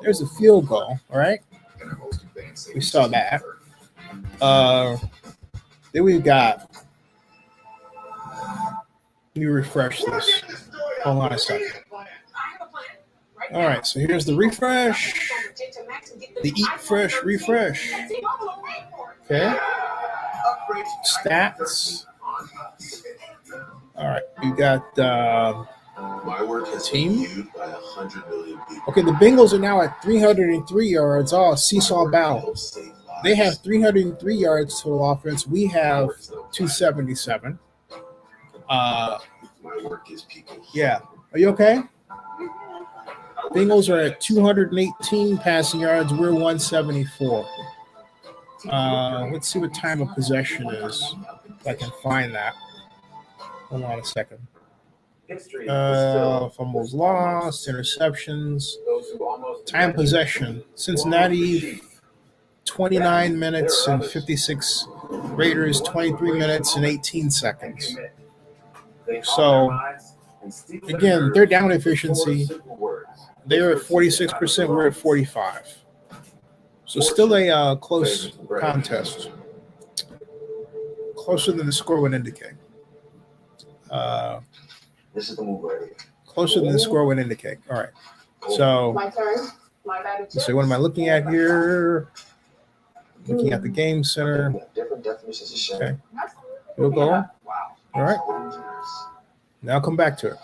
There's a field goal, all right? We saw that. Then we've got, let me refresh this. Hold on a second. All right, so here's the refresh. The eat fresh refresh. Okay. Stats. All right, we got My work has team. been viewed by 100 million people. Okay, the Bengals are now at 303 yards. Oh, seesaw battle. They have 303 yards total offense. We have 277. My work is people. Yeah. Are you okay? Bengals are at 218 passing yards. We're 174. Let's see what time of possession is. If I can find that. Hold on a second. Fumbles lost, interceptions. Time possession. Cincinnati 29 minutes and 56. Raiders 23 minutes and 18 seconds. So, again, they're down efficiency. They're at 46%. We're at 45. So still a close contest. Closer than the score would indicate. This is the move right here. Closer than the score would indicate. All right. So, My turn. My bad. let's see, what am I looking at here? Looking at the game center. Different definitions of shame. Okay. We'll go. All right. Now come back to it.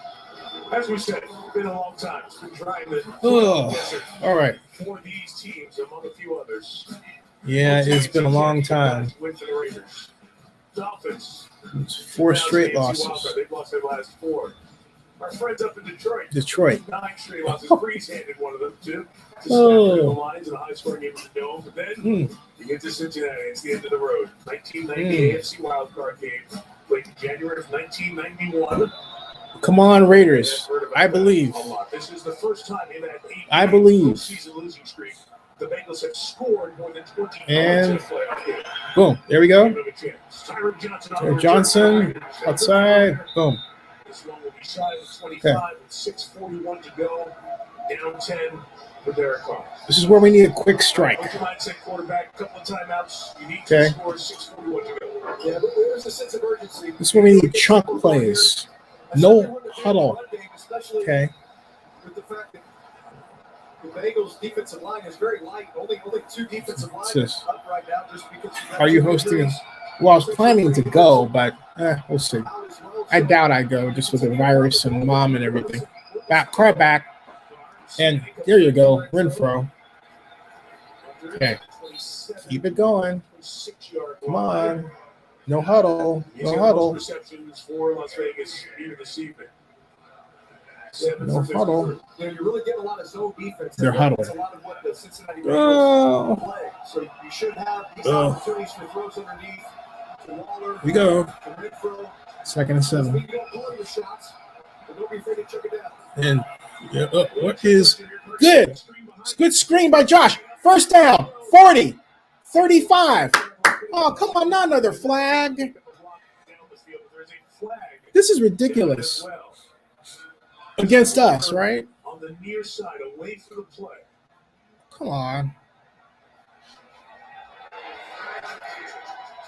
As we said, it's been a long time. It's been trying to All right. for these teams, among a few others. Yeah, it's been a long time. Win for the Raiders. Dolphins. It's 4 straight losses. They've lost their last 4. Our friends up in Detroit. 9 straight losses. Breeze handed one of them too. Oh. The lines in a high-scoring game in the Dome. But then you get to Cincinnati. It's the end of the road. 1990 AFC wildcard game. Played in January of 1991. Come on, Raiders. I believe. This is the first time in that 8 postseason losing streak the Bengals have scored more than 20 points in a playoff game. Boom. There we go. Tyron Johnson, Johnson outside. Boom. This one will be shy of 25 with 6:41 to go. Down 10 for Derek Carr. This is where we need a quick strike. What's your mindset, quarterback? A couple of timeouts. You need Okay. to score 6:41 to go. Yeah, but there's a sense of urgency. This is where we need chunk plays. No huddle. Okay. With the fact that the Bengals defensive line is very light. Only 2 defensive What's linemen this? up right now just because. Are you hosting? Well, I was planning to go, but we'll see. I doubt I go just with the virus and mom and everything. Car back. And there you go. Renfro. Okay. Keep it going. Come on. No huddle. No huddle. Receptions for Las Vegas here this evening. No huddle. You know, you're really getting a lot of zone defense. They're huddled. That's a lot of what the Cincinnati Bengals play. So you should have these opportunities for throws underneath. To Waller, We go. to Renfro. 2nd and 7. You don't pull your shots, but don't be afraid to check it down. And what is good? It's good screen by Josh. First down. 40. 35. Oh, come on. Not another flag. This is ridiculous. Against us, right? On the near side, away from the play. Come on.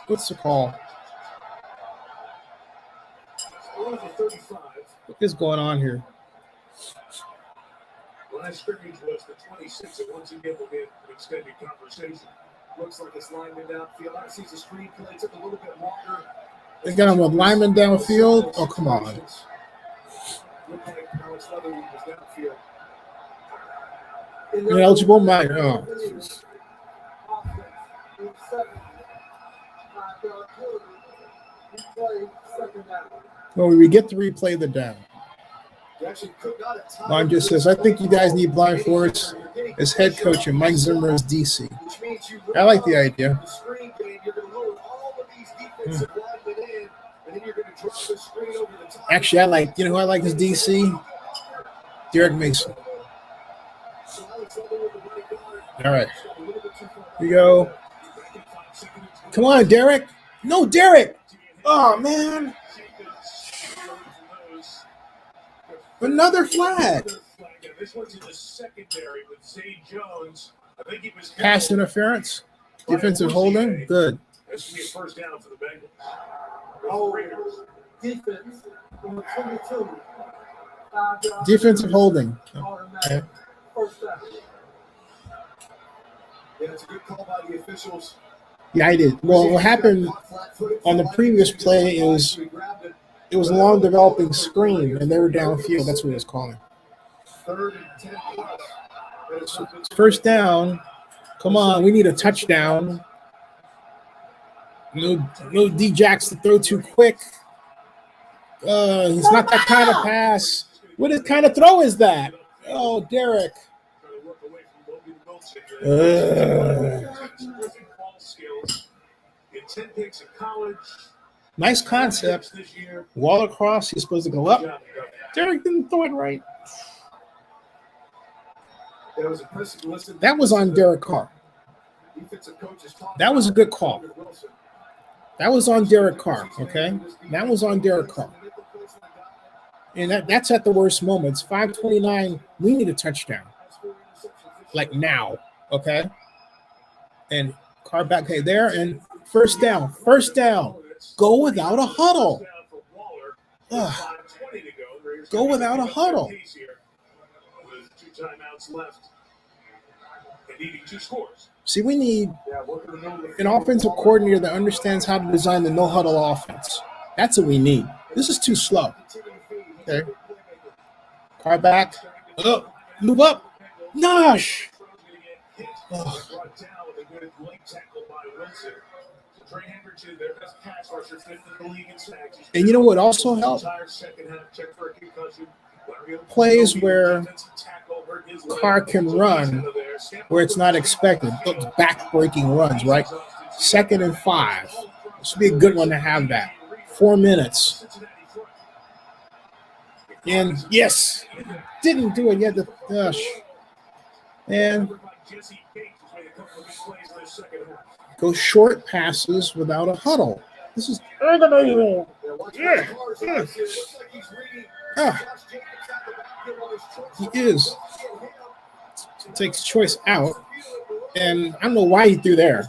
What's the call? Over 35. What is going on here? Last scrimmage was the 26, and once again we'll get an extended conversation. Looks like it's lineman downfield. I see the screen play took a little bit longer. They got him with lineman downfield? Oh, come on. Looked like Alex Leatherwood was downfield. Ineligible minor. Oh. Well, we get to replay the down. Mine just says, I think you guys need blindfolds as head coach and Mike Zimmer as DC. I like the idea. Actually, I like, you know who I like as DC? Derek Mason. All right. Here we go. Come on, Derek. No, Derek. Oh, man. Another flag. This one's in the secondary with Zay Jones. I think he was Pass interference. Defensive holding. Good. This will be a first down for the Bengals. Defense, number 22. Defensive holding. Okay. First down. Yeah, it's a good call by the officials. Yeah, I did. Well, what happened on the previous play is it was a long developing screen, and they were downfield. That's what it was calling. 3rd and 10 plus. First down. Come on, we need a touchdown. No D-Jacks to throw too quick. He's not that kind of pass. What kind of throw is that? Oh, Derek. Nice concept. Wall across. He's supposed to go up. Derek didn't throw it right. That was on Derek Carr. That was a good call. That was on Derek Carr, okay? That was on Derek Carr. And that's at the worst moments. 5:29, we need a touchdown. Like now, okay? And Carr back there, and first down. Go without a huddle. Go without a huddle. See, we need an offensive coordinator that understands how to design the no-huddle offense. That's what we need. This is too slow. Okay. Car back. Oh, move up. Nosh. Oh. And you know what also helped? Plays where Carr can run where it's not expected. Those back-breaking runs, right? 2nd and 5. This would be a good one to have that. 4 minutes. And yes, didn't do it yet. And go short passes without a huddle. This is organizing. Yeah. He is. Takes choice out. And I don't know why he threw there.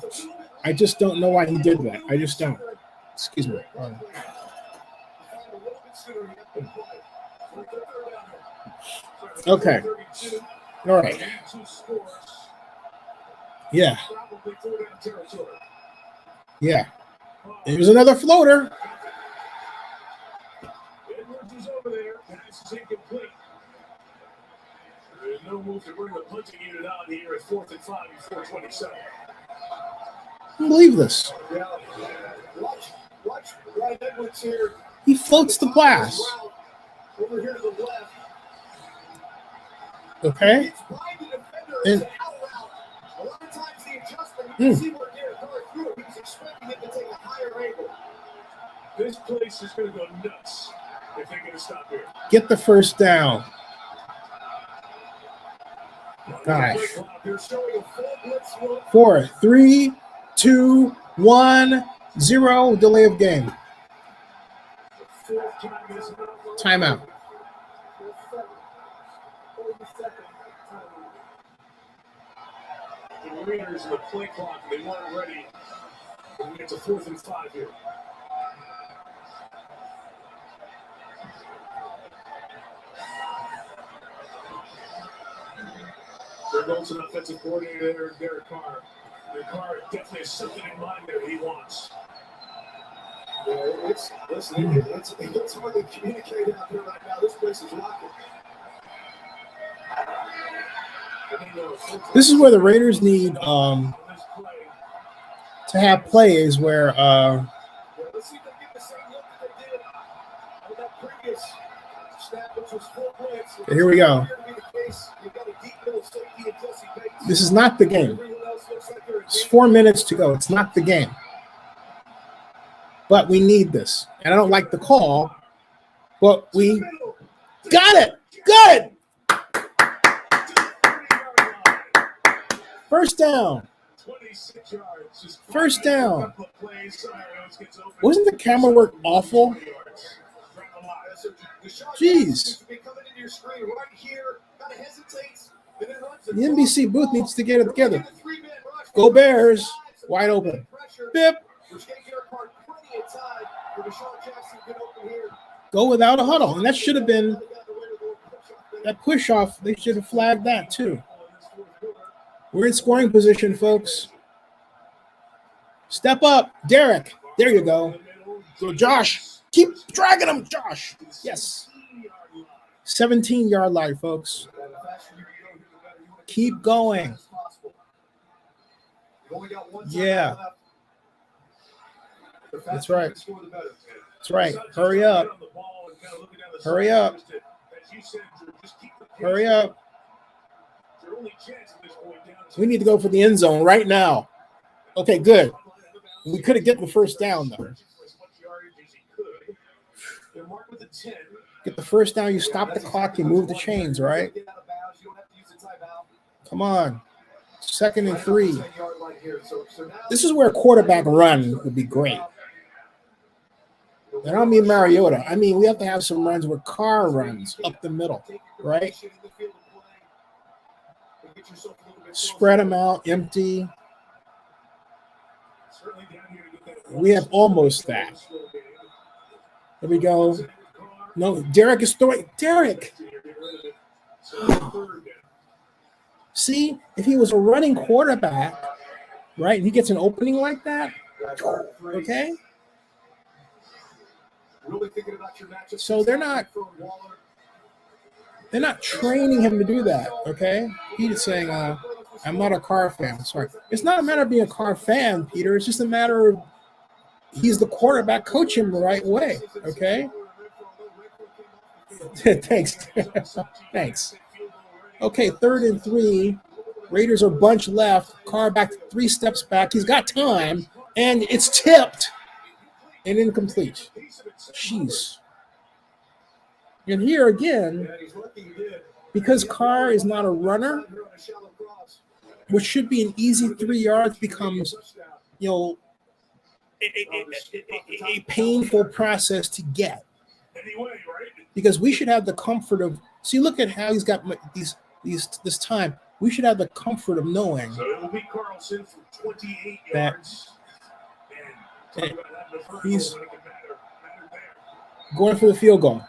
I just don't know why he did that. I just don't. Excuse me. Okay. All right. Yeah. Yeah. Here's another floater. There's no move to bring the punching unit out here at 4th and 5 before 27. I don't believe this. He floats the pass. Okay. And this place is going to go nuts if they're going to stop here. Get the first down. Gosh. 4, 3, 2, 1, 0. Delay of game. Timeout. The Raiders in the play clock, they weren't ready when we get to 4th and 5 here. There goes an offensive coordinator there, Derek Carr. Derek Carr definitely has something in mind there that he wants. Yeah, it's hard to communicate out there right now. This place is rocking. This is where the Raiders need to have plays where here we go. This is not the game. It's 4 minutes to go. It's not the game. But we need this. And I don't like the call, but we got it. Good. First down. 26 yards. Just First down. a couple of plays, Cyrus gets open. Wasn't the camera work awful? Jeez. The NBC booth needs to get it together. Go Bears. Wide open. Bip. Go without a huddle. And that should have been that push off. They should have flagged that too. We're in scoring position, folks. Step up. Derek. There you go. So Josh. Keep dragging him, Josh. Yes. 17-yard line, folks. Keep going. Yeah. That's right. That's right. Hurry up. Hurry up. Hurry up. We need to go for the end zone right now. Okay, good. We could have gotten the first down, though. Get the first down, you stop the clock, you move the chains, right? Come on. 2nd and 3. This is where a quarterback run would be great. And I don't mean Mariota. I mean, we have to have some runs where Carr runs up the middle, right? Spread them out, empty. We have almost that. There we go. No, Derek is throwing. Derek. See, if he was a running quarterback, right, and he gets an opening like that, okay? So they're not training him to do that, okay? He's saying, I'm not a Carr fan. Sorry. It's not a matter of being a Carr fan, Peter. It's just a matter of he's the quarterback. Coach him the right way, okay? Thanks. Thanks. Okay, 3rd and 3. Raiders are bunch left. Carr back 3 steps back. He's got time, and it's tipped and incomplete. Jeez. And here again, because Carr is not a runner, which should be an easy 3 yards becomes, a painful process to get. Because we should have the comfort of see. Look at how he's got this time. We should have the comfort of knowing that he's going for the field goal.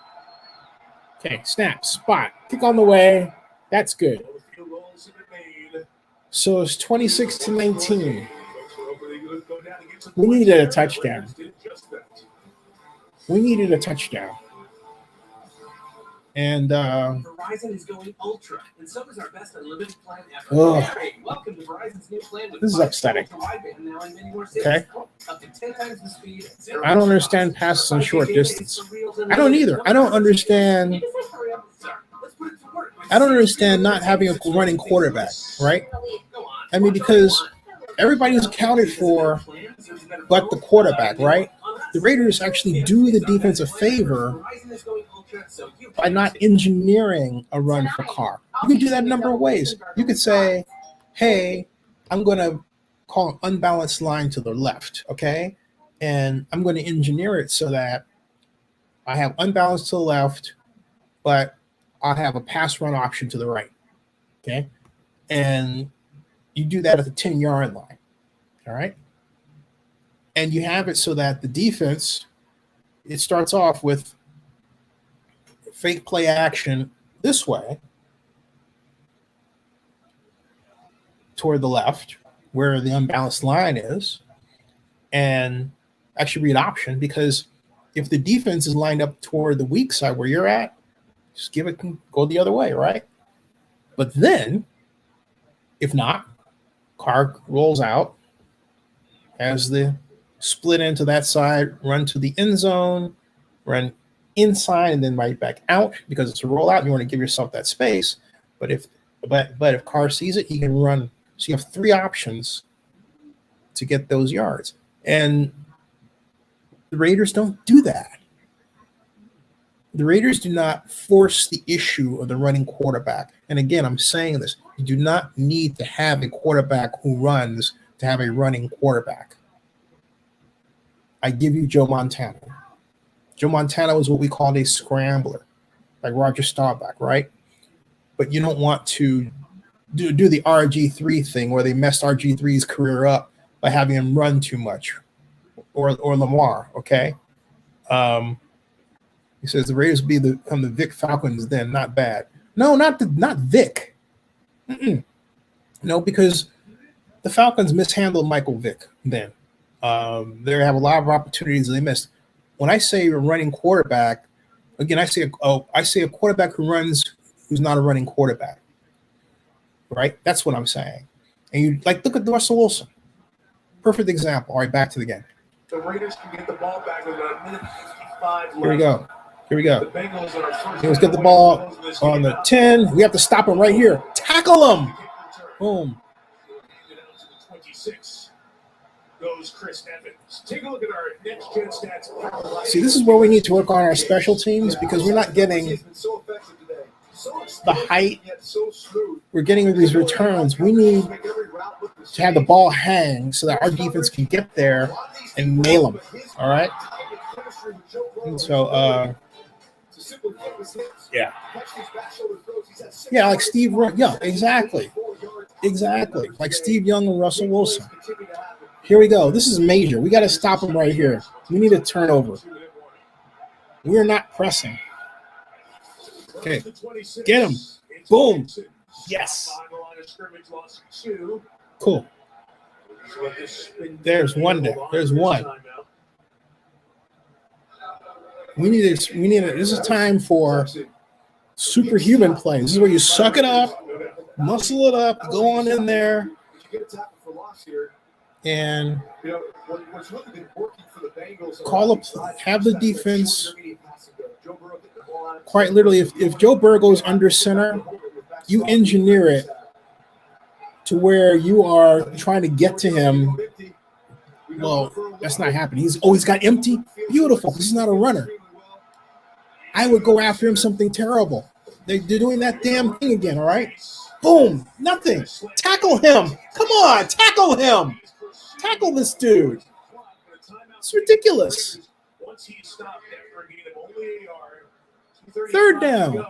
Okay, snap, spot, kick on the way. That's good. So it's 26-19. We needed a touchdown. We needed a touchdown. And Verizon is going ultra, and so is our best unlimited plan ever. Welcome to Verizon's new plan. This is upsetting. Okay. Up to 10 times the speed. I don't understand passes on short distance. I don't either. I don't understand not having a running quarterback, right? I mean, because everybody's accounted for but the quarterback, right? The Raiders actually do the defense a favor by not engineering a run for Carr. You can do that a number of ways. You could say, hey, I'm going to call an unbalanced line to the left, okay? And I'm going to engineer it so that I have unbalanced to the left, but I have a pass run option to the right, okay? And you do that at the 10-yard line, all right? And you have it so that the defense, it starts off with fake play action this way toward the left where the unbalanced line is, and actually read option, because if the defense is lined up toward the weak side where you're at, just give it, go the other way, right? But then, if not, Carr rolls out as the split into that side, run to the end zone, run inside, and then right back out, because it's a rollout. You want to give yourself that space. But if Carr sees it, he can run. So you have 3 options to get those yards. And the Raiders don't do that. The Raiders do not force the issue of the running quarterback. And again, I'm saying this. You do not need to have a quarterback who runs to have a running quarterback. I give you Joe Montana. Joe Montana was what we called a scrambler, like Roger Staubach, right? But you don't want to do the RG3 thing where they messed RG3's career up by having him run too much, or Lamar, okay? He says the Raiders will become the Vic Falcons then, not bad. No, not Vic. No, because the Falcons mishandled Michael Vick then. They have a lot of opportunities they missed. When I say a running quarterback, again, I say a quarterback who runs who's not a running quarterback. Right? That's what I'm saying. And you look at Russell Wilson. Perfect example. All right, back to the game. The Raiders can get the ball back with about a minute 55 left. Here we go. The Bengals are first. Let's get the ball on the 10. We have to stop him right here. Tackle him. Boom. 26 goes Chris Evans. Take a look at our next gen stats. See, this is where we need to work on our special teams because we're not getting the height. We're getting these returns. We need to have the ball hang so that our defense can get there and nail them. All right. And so, yeah, like Steve. Yeah, exactly. Like Steve Young and Russell Wilson. Here we go. This is major. We got to stop him right here. We need a turnover. We're not pressing. Okay, get him. Boom. Yes. Cool. There's one there. There's one. We need it. This is time for superhuman play. This is where you suck it up, muscle it up, go on in there, and have the defense. Quite literally, if Joe Burrow goes under center, you engineer it to where you are trying to get to him. Well, that's not happening. He's got empty. Beautiful, because he's not a runner. I would go after him something terrible. They're doing that damn thing again, all right? Boom, nothing. Tackle him. Come on, tackle him. Tackle this dude. It's ridiculous. Third down.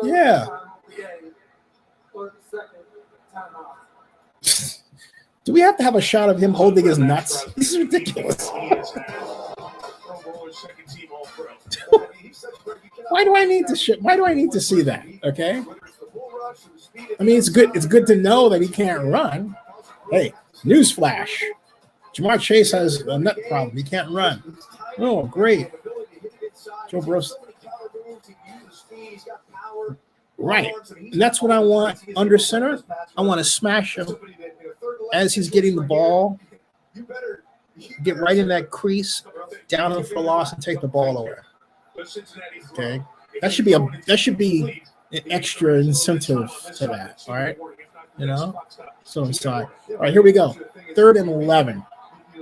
Yeah. Do we have to have a shot of him holding his nuts? This is ridiculous. Why do I need to see that? Okay. I mean, it's good. It's good to know that he can't run. Hey, newsflash: Jamar Chase has a nut problem. He can't run. Oh, great. Joe Burrow. Right. And that's what I want under center. I want to smash him as he's getting the ball. Get right in that crease, down him for loss, and take the ball away. Okay. That should be an extra incentive to that. All right. You know? So I'm sorry. All right, here we go. 3rd and 11.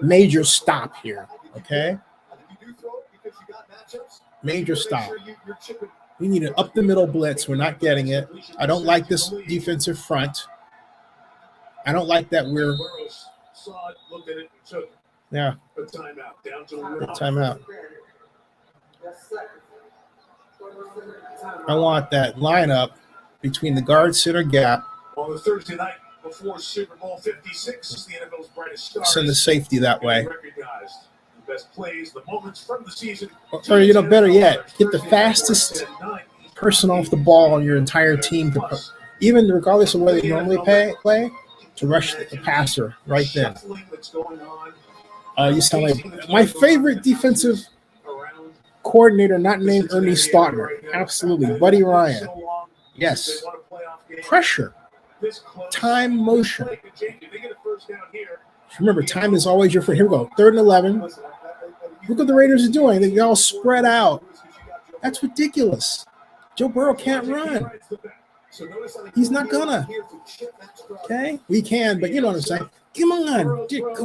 Major stop here. Okay. Major stop. We need an up the middle blitz. We're not getting it. I don't like this defensive front. I don't like that we're. Yeah. Timeout. I want that lineup between the guard center gap. On the Thursday night before Super Bowl 56, the NFL's brightest stars. Send the safety that way. Recognized the best plays, the moments from the season. Or better yet, get the fastest person off the ball on your entire team, even regardless of where they normally play, to rush the passer right then. You sound like my favorite defensive coordinator, not named Ernie Stautner. Absolutely. Buddy Ryan. Yes. Pressure. Time, motion. Remember, time is always your friend. Here we go. 3rd and 11. Look what the Raiders are doing. They all spread out. That's ridiculous. Joe Burrow can't run. He's not gonna. Okay? We can, but you know what I'm saying. Come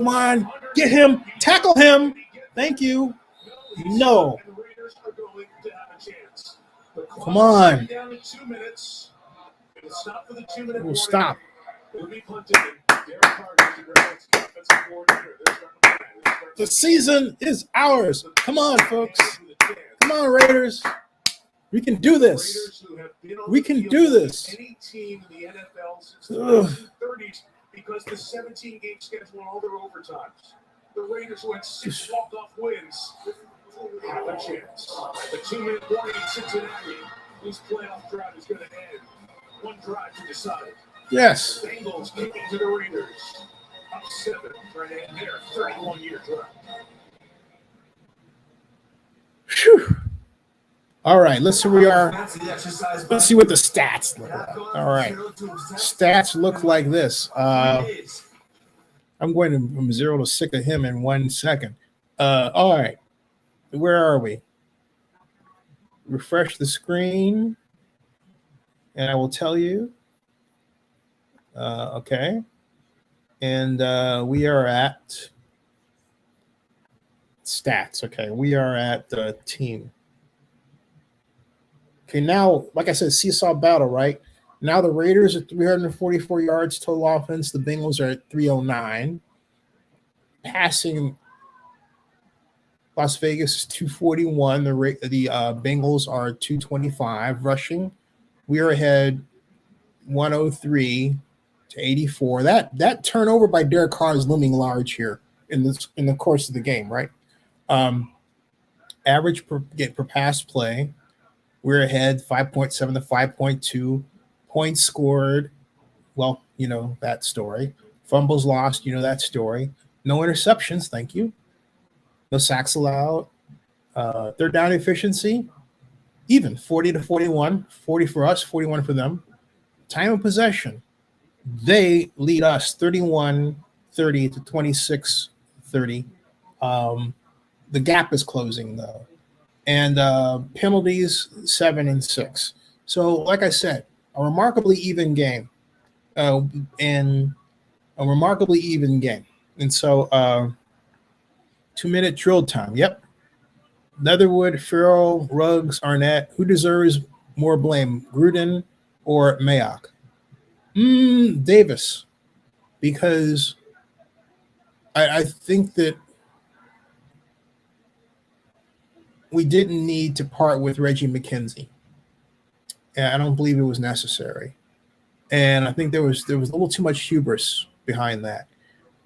on. Get him. Tackle him. Thank you. No. Come on. Down to 2 minutes. It'll stop for the 2-minute We'll stop. It'll be punted. Derek Carr is the offensive coordinator. They're starting to plan. The season is ours. Come on, folks. Come on, Raiders. We can do this. We can do this. Any team in the NFL since the 1930s because the 17-game schedule and all their overtimes. The Raiders went 6 walk-off wins. Have a chance. The 2-minute warning in Cincinnati. This playoff drought is going to end. One drive to decide. Yes. Bengals kicking to the Raiders. Up 7, trying to end their 31-year drought. Whew. All right, let's see where we are. Let's see what the stats look like. All right. Stats look like this. I'm going from 0 to 6 of him in 1 second. All right. Where are we? Refresh the screen, and I will tell you. Okay. And we are at stats. Okay, we are at the team. Okay, now, like I said, seesaw battle, right? Now the Raiders are 344 yards total offense. The Bengals are at 309. Passing, Las Vegas is 241. The Bengals are 225. Rushing, we are ahead 103 to 84. That turnover by Derek Carr is looming large here in the course of the game, right? Average per pass play, we're ahead 5.7 to 5.2. Points scored, well, you know that story. Fumbles lost, you know that story. No interceptions, thank you. No sacks allowed. Third down efficiency, even 40 to 41. 40 for us, 41 for them. Time of possession, they lead us 31-30 to 26-30. The gap is closing, though. And penalties, 7 and 6. So, like I said, a remarkably even game. And so, 2-minute drill time. Yep. Leatherwood, Farrell, Ruggs, Arnett. Who deserves more blame, Gruden or Mayock? Davis. Because I think that we didn't need to part with Reggie McKenzie. And I don't believe it was necessary. And I think there was a little too much hubris behind that.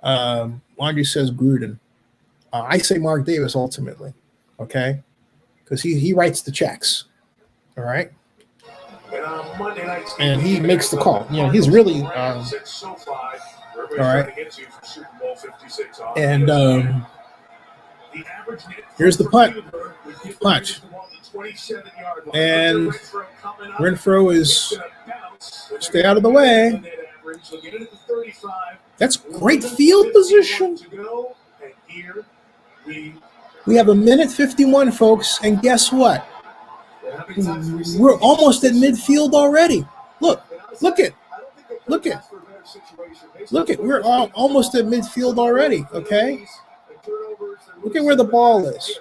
Laundry says Gruden. I say Mark Davis ultimately, okay? Because he writes the checks, all right? And he makes the call. You know, he's really all right. And here's the punch. And Renfro is stay out of the way. That's great field position. We have 1:51, folks, and guess what? We're almost at midfield already. Look it. We're almost at midfield already, okay? Look at where the ball is.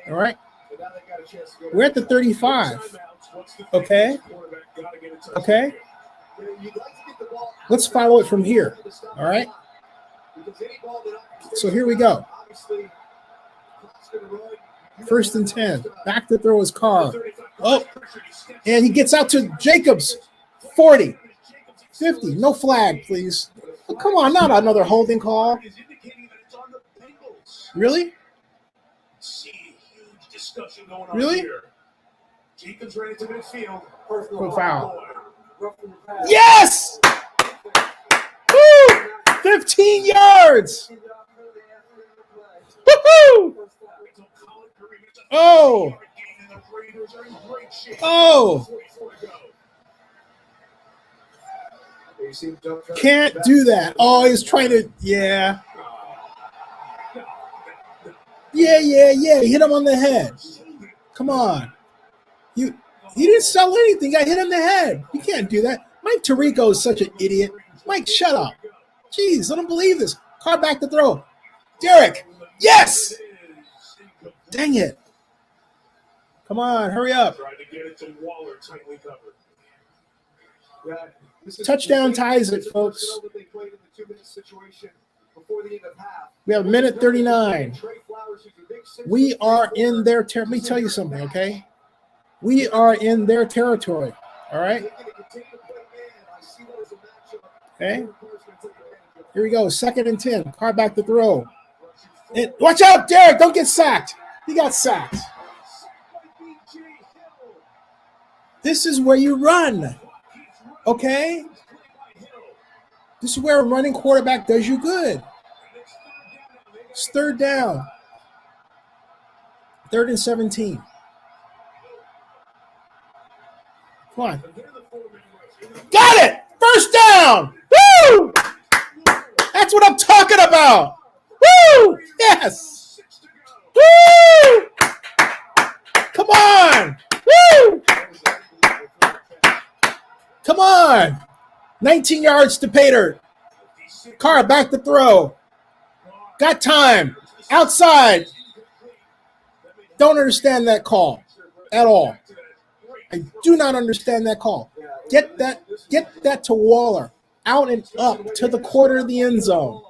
All right? We're at the 35. Okay? Okay? Let's follow it from here. All right? So here we go. 1st and 10. Back to throw his car. Oh, and he gets out to Jacobs. 40. 50. No flag, please. Oh, come on, not another holding call. Really? Really? Jacobs ran into midfield. Foul. Yes! Woo! 15 yards. Woo-hoo! Oh. Can't do that. Oh, he's trying to, yeah. He hit him on the head. Come on. He didn't sell anything. I hit him in the head. You can't do that. Mike Tirico is such an idiot. Mike, shut up. Jeez, I don't believe this. Car back to throw. Derek. Yes. Dang it. Come on, hurry up. Trying to get it to Waller, tightly covered. Touchdown ties it, folks. We have a minute 39. We are in their territory. Let me tell you something, okay? We are in their territory, all right? Okay? Here we go, 2nd and 10. Carr back to throw. And watch out, Derek, don't get sacked. He got sacked. This is where you run, okay? This is where a running quarterback does you good. It's 3rd down. 3rd and 17. Come on. Got it! 1st down! Woo! That's what I'm talking about! Woo! Yes! Woo! Come on! Woo! Come on! 19 yards to Pater. Carr back to throw. Got time. Outside. Don't understand that call at all. I do not understand that call. Get that to Waller. Out and up to the quarter of the end zone.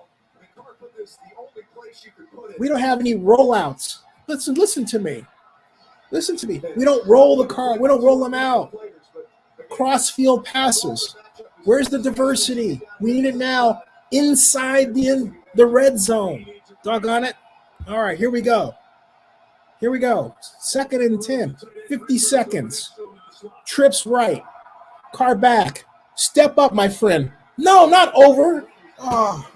We don't have any rollouts. Listen to me. Listen to me. We don't roll the car. We don't roll them out. Cross-field passes. Where's the diversity? We need it now inside the red zone. Doggone it. All right, here we go. Here we go. 2nd and 10. 50 seconds. Trips right. Carr back. Step up, my friend. No, not over. Oh.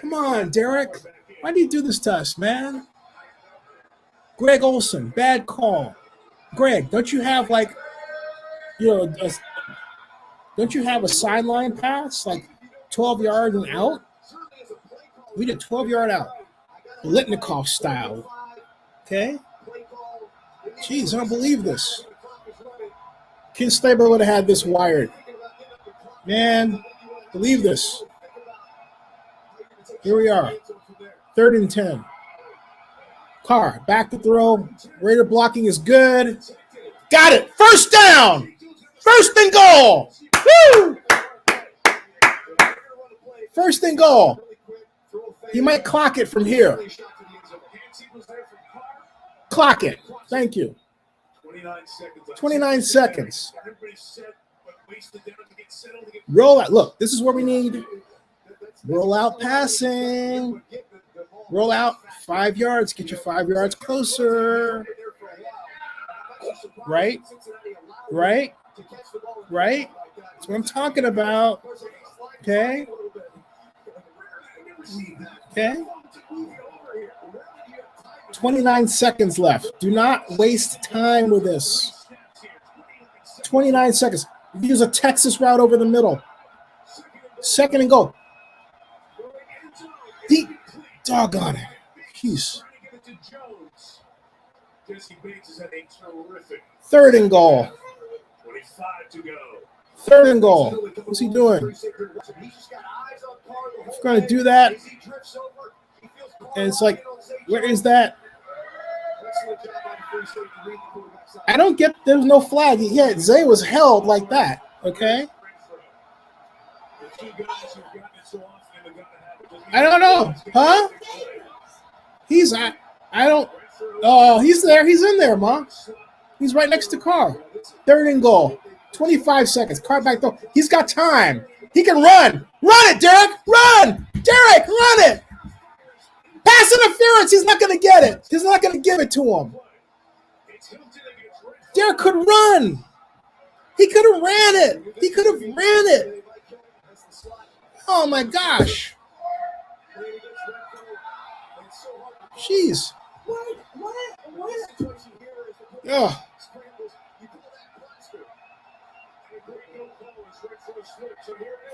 Come on, Derek. Why do you do this to us, man? Greg Olson, bad call. Greg, don't you have like, don't you have a sideline pass, like 12 yards and out? We did 12-yard out. Litnikoff style. Okay? Jeez, I don't believe this. Ken Stabler would have had this wired. Man, believe this. Here we are. 3rd and 10. Carr, back to throw. Raider blocking is good. Got it. 1st down. 1st and goal. Woo! 1st and goal. He might clock it from here. Clock it. Thank you. 29 seconds. Roll out. Look, this is what we need. Roll out passing. Roll out 5 yards. Get your 5 yards closer. Right? Right? Right? That's what I'm talking about. Okay? Okay? 29 seconds left. Do not waste time with this. 29 seconds. Use a Texas route over the middle. 2nd and goal. Deep. Doggone it. Jeez. 3rd and goal. 3rd and goal. What's he doing? He's going to do that. And it's like, where is that? I don't get, there's no flag. Yeah, Zay was held like that. Okay. I don't know. Huh? He's there. He's in there, Ma. He's right next to Carr. 3rd and goal. 25 seconds. Carr back though. He's got time. He can run. Run it, Derek. Run. Derek, run it. Pass interference. He's not going to get it. He's not going to give it to him. Derek could run. He could have ran it. He could have ran it. Oh, my gosh. Jeez. Oh.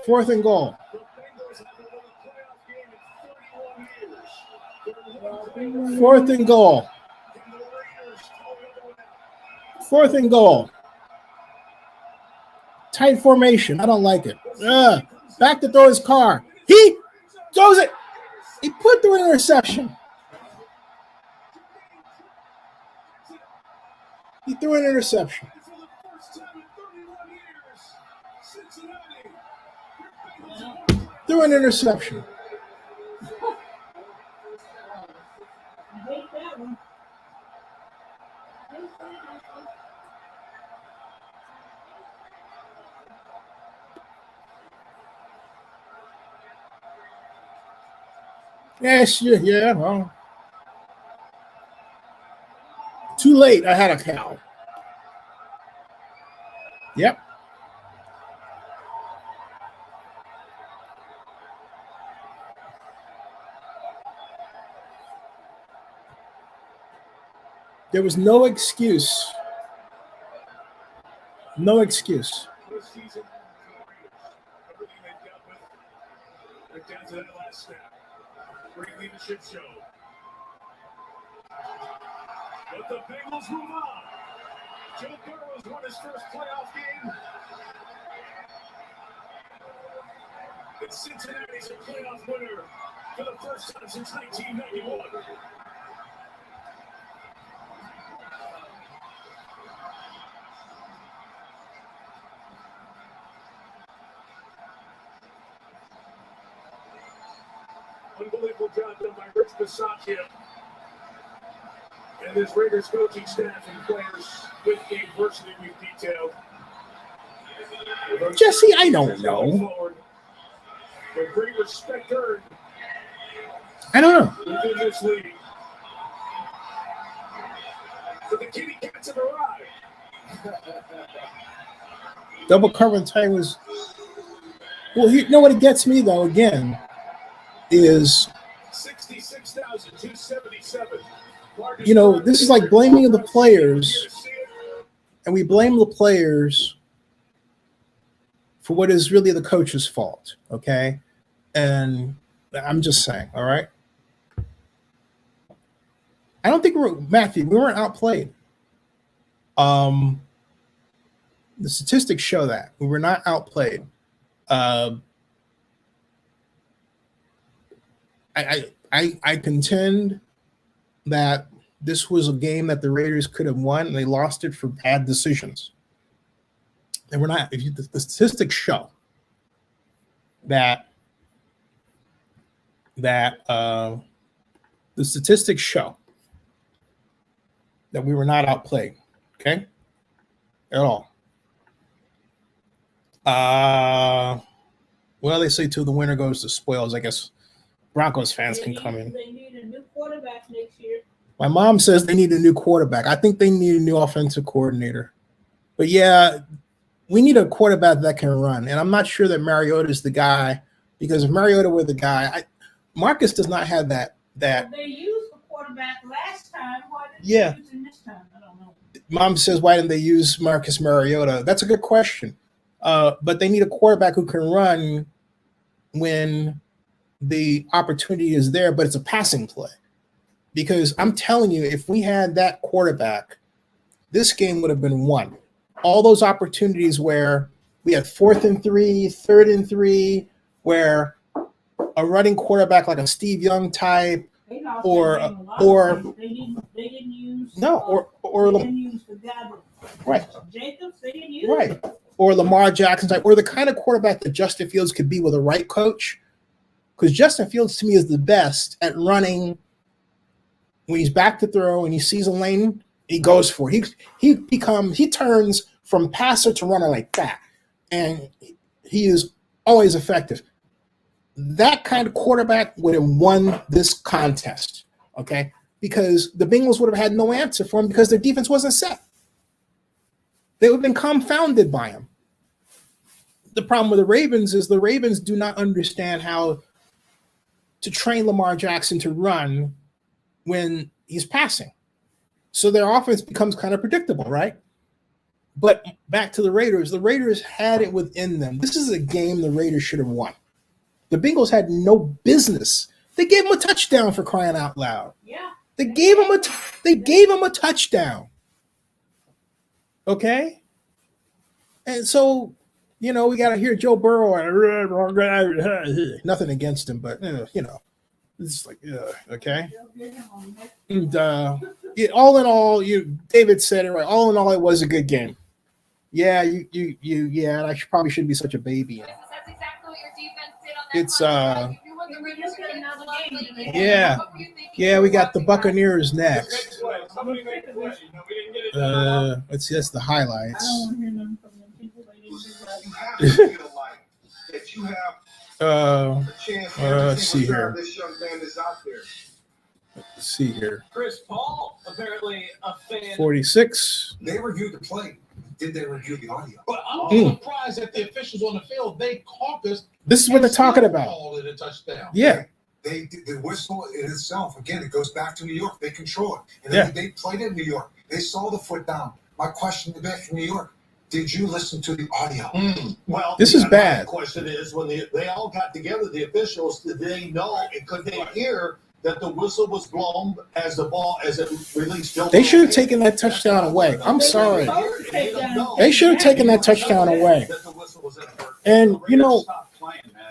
Fourth and goal. Fourth and goal. Fourth and goal. Tight formation. I don't like it. Back to throw his car. He throws it. He put through an interception. He threw an interception. For the first time in 31 years, Cincinnati. Threw an interception. I hate that one. Yes, yeah. Well, too late. I had a cow. Yep. There was no excuse. No excuse. This season for the Raiders, everything they've dealt with, they're down to that last snap. Great leadership show. But the Bengals move on. Joe Burrow's won his first playoff game. And Cincinnati's a playoff winner for the first time since 1991. Unbelievable job done by Rich Bisaccia and his Raiders coaching staff and players with the adversity we've detailed. Jesse, I don't know. With great respect earned I don't know. within this league. But the kitty cats have arrived. Double cover time was. Well, you know what it gets me though. Again, is 66,277. this is like blaming the players, and we blame the players for what is really the coach's fault. Okay, and I'm just saying. All right. I don't think we weren't outplayed. The statistics show that we were not outplayed. I contend that this was a game that the Raiders could have won, and they lost it for bad decisions. And we're not. The statistics show that the statistics show that we were not outplayed. Okay, at all. Well, they say till the winner goes to spoils. I guess Broncos fans can come in. They need a new quarterback next year. My mom says they need a new quarterback. I think they need a new offensive coordinator. But yeah, we need a quarterback that can run. And I'm not sure that Mariota is the guy, because if Mariota were the guy, Marcus does not have that. Well, they used the quarterback last time. Why didn't Yeah. they use him this time? I don't know. Mom says, why didn't they use Marcus Mariota? That's a good question. But they need a quarterback who can run when the opportunity is there, but it's a passing play. Because I'm telling you, if we had that quarterback, this game would have been won. All those opportunities where we had 4th and 3, 3rd and 3, where a running quarterback like a Steve Young type, They lost or that game a lot. or They didn't use no, they didn't use the guy right, Jacobs. They didn't use right, or Lamar Jackson type, or the kind of quarterback that Justin Fields could be with a right coach. Because Justin Fields to me is the best at running when he's back to throw and he sees a lane, he goes for it. He turns from passer to runner like that, and he is always effective. That kind of quarterback would have won this contest, okay? Because the Bengals would have had no answer for him because their defense wasn't set. They would have been confounded by him. The problem with the Ravens is the Ravens do not understand how to train Lamar Jackson to run when he's passing. So their offense becomes kind of predictable, right? But back to the Raiders had it within them. This is a game the Raiders should have won. The Bengals had no business. They gave him a touchdown, for crying out loud. Yeah. They gave him a touchdown. Okay? And so, we got to hear Joe Burrow. Nothing against him, but, it's like, okay? And all in all, David said it right. All in all, it was a good game. Yeah, yeah. And I probably shouldn't be such a baby. That's exactly what your defense did on that It's play. If you want the Raiders to get another blood, game. like, Yeah. what were you thinking? Yeah, we got the Buccaneers next. Somebody make a play. No, we didn't get it. Let's see. That's the highlights. I don't want to hear nothing from them people. They didn't do that. You have to feel like that you have a chance let's see here. this young man is out there. Let's see here. Chris Paul, apparently a fan. 46. They reviewed the play. Did they review the audio? But I'm surprised that the officials on the field, they caucused. This is what they're talking and about. called it a touchdown. Yeah. The whistle in itself, again, it goes back to New York. They control it. And Yeah. they played in New York. They saw the foot down. My question to back from New York, did you listen to the audio? Well, This is my bad. question is, when they all got together, the officials, did they know and could they hear that the whistle was blown as it released? They should have taken that touchdown away. I'm sorry. They should have taken that touchdown away. And,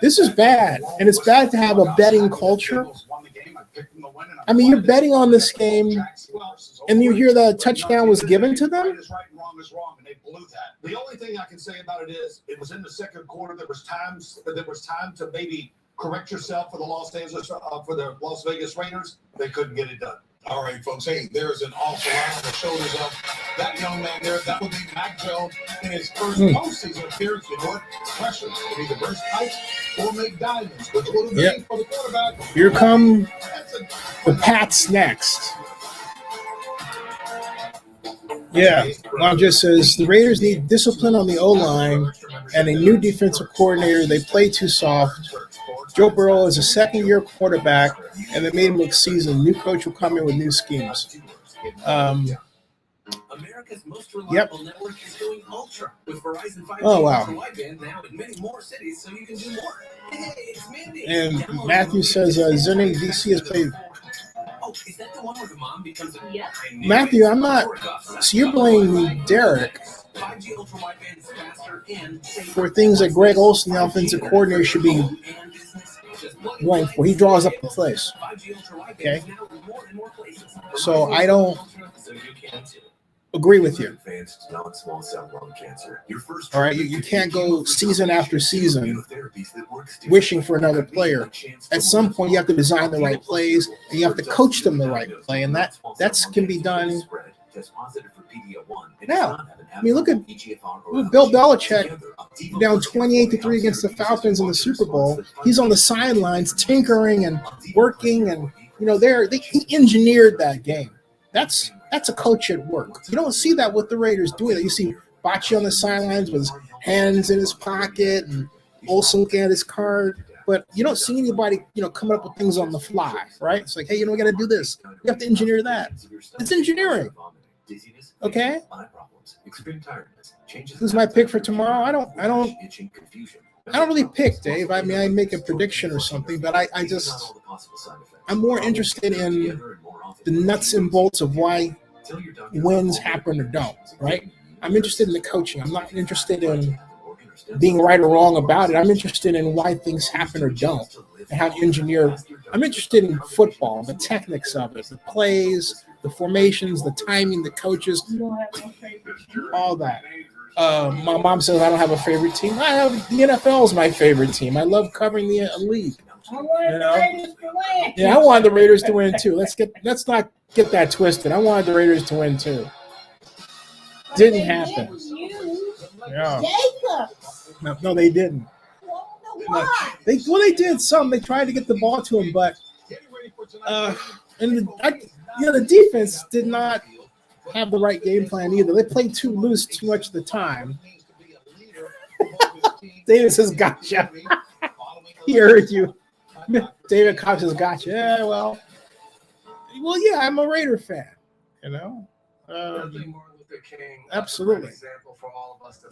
this is bad. And it's bad to have a betting culture. I mean, you're betting on this game, and you hear the touchdown was given to them? Right and wrong is wrong, and they blew that. The only thing I can say about it is, it was in the second quarter. There was time to maybe correct yourself for the Las Vegas Raiders. They couldn't get it done. All right, folks. Hey, there's an awful lot on the shoulders of that young man there. That would be Mac Jones in his first postseason appearance. You know what? Pressure to either burst pipes or make diamonds. Which would have been for the quarterback. Here come the Pats next. Yeah, Lon just says the Raiders need discipline on the O-line and a new defensive coordinator. They play too soft. Joe Burrow is a second-year quarterback, and they made him look seasoned. New coach will come in with new schemes. America's most reliable network is going ultra with Verizon 5G Oh, wow. ultra wideband now in many more cities, so you can do more. Hey, it's Mindy. And Download Matthew says Zennie DC has played. Oh, is that the one where the mom becomes a Matthew, I'm not. So you're blaming Derek 5G ultra wideband is faster and safer. for things that Greg Olson, the offensive coordinator, should be going for. He draws up the plays. 5G ultra wideband Okay. is now in more and more places. So I don't So you can too. agree with you. Advanced non-small cell lung cancer. Your first All right, you can't go season after season wishing for another player. At some point, you have to design the right plays, and you have to coach them the right play, and that can be done now. I mean, look at Bill Belichick down 28-3 against the Falcons in the Super Bowl. He's on the sidelines tinkering and working, and he engineered that game. That's a coach at work. You don't see that with the Raiders doing that. You see Bocce on the sidelines with his hands in his pocket and Olsen looking at his card, but you don't see anybody, coming up with things on the fly, right? It's like, hey, we got to do this. We have to engineer that. It's engineering. Okay. Who's my pick for tomorrow? I don't really pick, Dave. I mean, I make a prediction or something, but I'm more interested in the nuts and bolts of why wins happen or don't, right? I'm interested in the coaching. I'm not interested in being right or wrong about it. I'm interested in why things happen or don't and how to engineer. I'm interested in football, the techniques of it, the plays, the formations, the timing, the coaches, all that. My mom says I don't have a favorite team. I have the NFL is my favorite team. I love covering the league. I wanted the Raiders to win. Yeah, I wanted the Raiders to win too. Let's not get that twisted. I wanted the Raiders to win too. Didn't happen. Yeah. Jacob. No, they didn't. Why? They did some. They tried to get the ball to him, but the defense did not have the right game plan either. They played too much of the time. David says, "Gotcha." He heard you. David Cox says, "Gotcha." Yeah, well, yeah. I'm a Raider fan. Absolutely.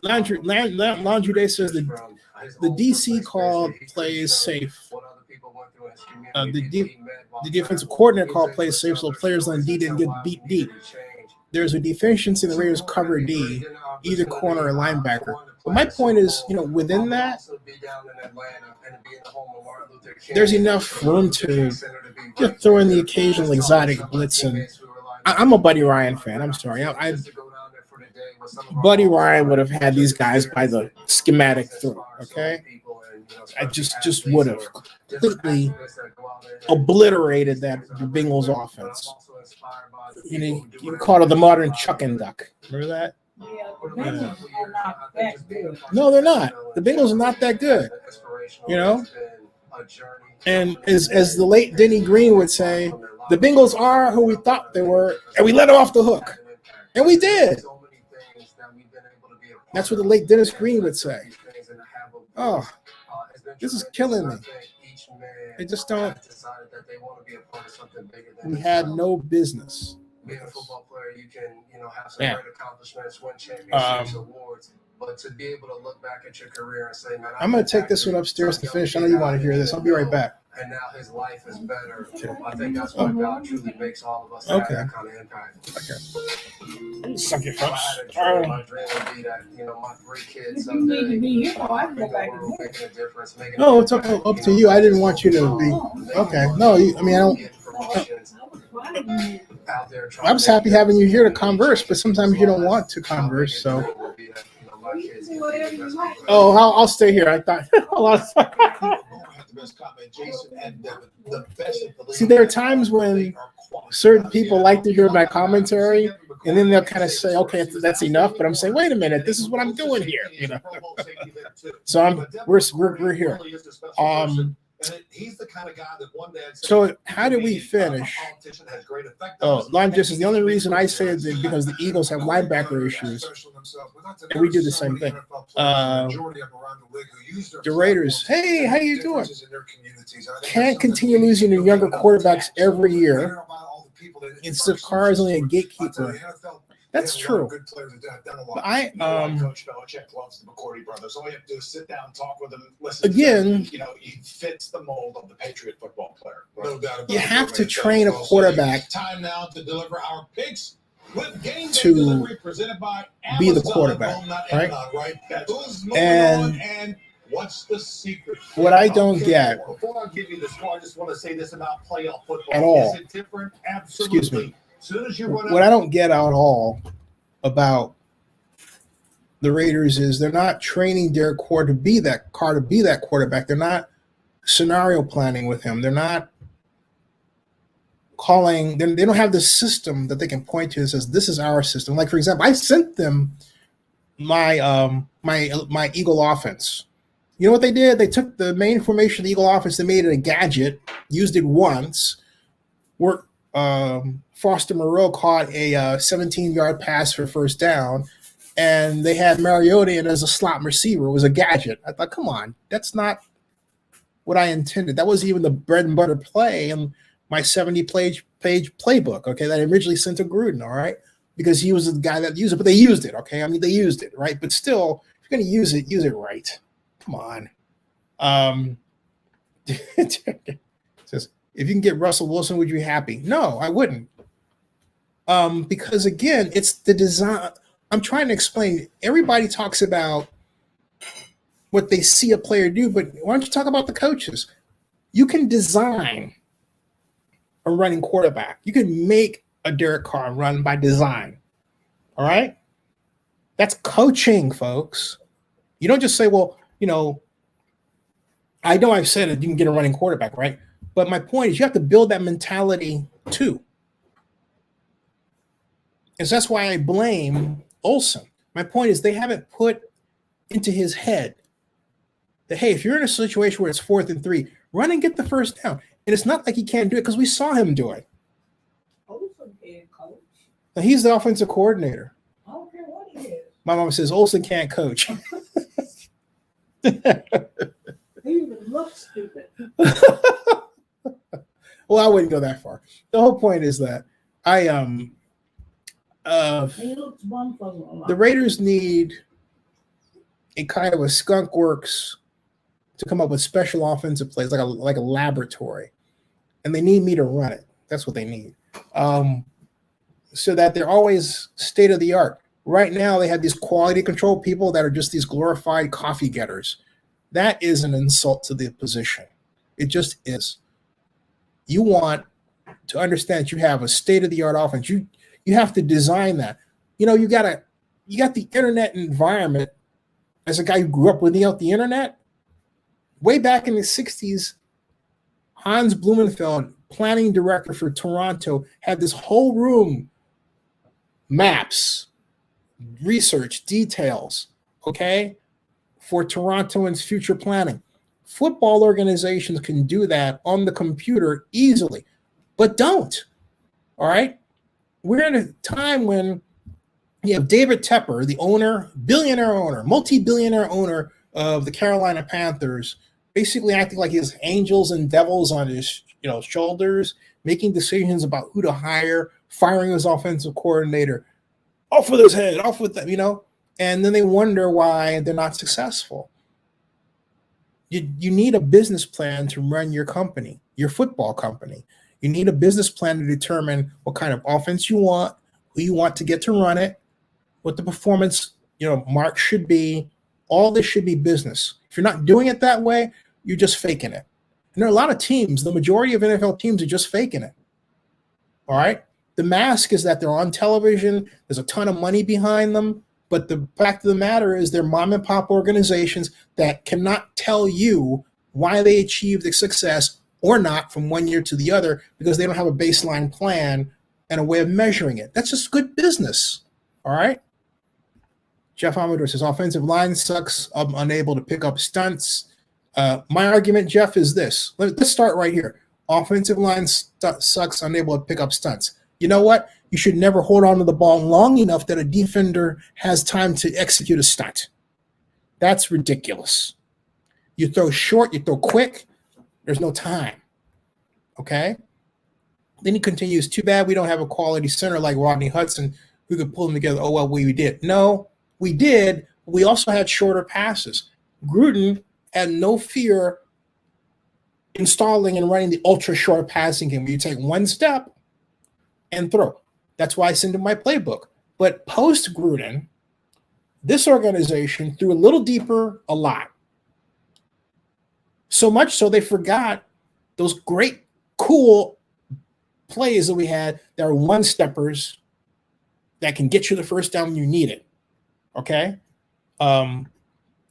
Laundry Day says the DC call plays safe. The defensive coordinator called plays safe, so players on D didn't get beat deep. There's a deficiency in the Raiders cover D, either corner or linebacker. But my point is, within that, there's enough room to just throw in the occasional exotic blitz and I'm a Buddy Ryan fan. I'm sorry. Buddy Ryan would have had these guys by the schematic through. Okay, I just would have completely obliterated that the Bengals offense. You know, you call it the modern chuck and duck. Remember that? Yeah, the Bengals are not that good. No, they're not. The Bengals are not that good. You know, and as the late Denny Green would say, the Bengals are who we thought they were, and we let them off the hook, and we did. That's what the late Dennis Green would say. Oh, this is killing me. They just don't. We had no business. Being a football player, you can, have some great accomplishments, win championships, awards. But to be able to look back at your career and say, man, I'm going to take this one upstairs to finish. I know you want to hear this. I'll be right back. And now his life is better. I think that's why God truly makes all of us have that kind of impact. Okay. Suck it, folks. My dream would be that, my 3 kids someday You need to be here, I can go back and making a difference. No, it's up to you. I didn't want you to be. Okay. No, I don't. I was happy having you here to converse, but sometimes you don't want to converse. So, I'll stay here. I thought. See, there are times when certain people like to hear my commentary, and then they'll kind of say, "Okay, that's enough." But I'm saying, "Wait a minute, this is what I'm doing here." So we're here. He's the kind of guy that one day. So how did we finish? Line distance. The only reason I say it is because the Eagles have linebacker issues, and we do the same thing. The Raiders. Hey, how you doing? Can't continue losing to younger quarterbacks every year. Instead of Carr is only a gatekeeper. That's true. But Coach Belichick loves the McCourty brothers. All you have to do is sit down, talk with them, listen. Again, he fits the mold of the Patriot football player. No doubt about it. You have to train a quarterback. Time now to deliver our picks with game day to delivery presented by be the Amazon quarterback, right? Who's moving And on and what's the secret? What I don't get Before I give you the score, I just want to say this about playoff football. At all. Is it different? Absolutely. Excuse me. Soon as you run What I don't get at all about the Raiders is they're not training Derek Carr to be that quarterback. They're not scenario planning with him. They're not calling. They don't have the system that they can point to that says this is our system. Like, for example, I sent them my my Eagle offense. You know what they did? They took the main formation of the Eagle offense. They made it a gadget, used it once. Foster Moreau caught a 17-yard pass for first down, and they had Mariota in as a slot receiver. It was a gadget. I thought, come on, that's not what I intended. That wasn't even the bread and butter play in my 70-page playbook, okay, that I originally sent to Gruden, all right, because he was the guy that used it, but they used it, okay? I mean, they used it, right? But still, if you're going to use it right. Come on. It says, if you can get Russell Wilson, would you be happy? No, I wouldn't. Because, again, it's the design. I'm trying to explain. Everybody talks about what they see a player do, but why don't you talk about the coaches? You can design a running quarterback. You can make a Derek Carr run by design. All right? That's coaching, folks. You don't just say, well, I know I've said it, you can get a running quarterback, right? But my point is you have to build that mentality too. And so that's why I blame Olsen. My point is they haven't put into his head that, hey, if you're in a situation where it's 4th and 3, run and get the first down. And it's not like he can't do it because we saw him do it. Olsen can't coach. Now, he's the offensive coordinator. I don't care what he is. My mom says Olsen can't coach. He even looks stupid. Well, I wouldn't go that far. The whole point is that He looks one for a lot. the Raiders need a kind of a skunk works to come up with special offensive plays, like a laboratory, and they need me to run it. That's what they need, so that they're always state of the art. Right now, they have these quality control people that are just these glorified coffee getters. That is an insult to the position. It just is. You want to understand that you have a state-of-the-art offense. You have to design that. You know, you got the internet environment. As a guy who grew up without the internet, way back in the 60s, Hans Blumenfeld, planning director for Toronto, had this whole room, maps, research, details, okay, for Torontoans' future planning. Football organizations can do that on the computer easily, but don't. All right? We're in a time when you have David Tepper, the owner, billionaire owner, multi-billionaire owner of the Carolina Panthers, basically acting like he has angels and devils on his shoulders, making decisions about who to hire, firing his offensive coordinator, off with his head, off with them, and then they wonder why they're not successful. You need a business plan to run your company, your football company. You need a business plan to determine what kind of offense you want, who you want to get to run it, what the performance, mark should be. All this should be business. If you're not doing it that way, you're just faking it. And there are a lot of teams, the majority of NFL teams are just faking it. All right? The mask is that they're on television, there's a ton of money behind them, but the fact of the matter is they're mom and pop organizations that cannot tell you why they achieved the success or not from one year to the other because they don't have a baseline plan and a way of measuring it. That's just good business. All right? Jeff Amador says, offensive line sucks. I'm unable to pick up stunts. My argument, Jeff, is this. Let's start right here. Offensive line sucks, unable to pick up stunts. You know what? You should never hold on to the ball long enough that a defender has time to execute a stunt. That's ridiculous. You throw short, you throw quick, there's no time. Okay? Then he continues, too bad we don't have a quality center like Rodney Hudson who could pull them together. Oh, well, we did. No, we did. We also had shorter passes. Gruden had no fear installing and running the ultra short passing game where you take one step and throw. That's why I send him my playbook. But post Gruden, this organization threw a little deeper a lot. So much so they forgot those great, cool plays that we had that are one-steppers that can get you the first down when you need it. Okay?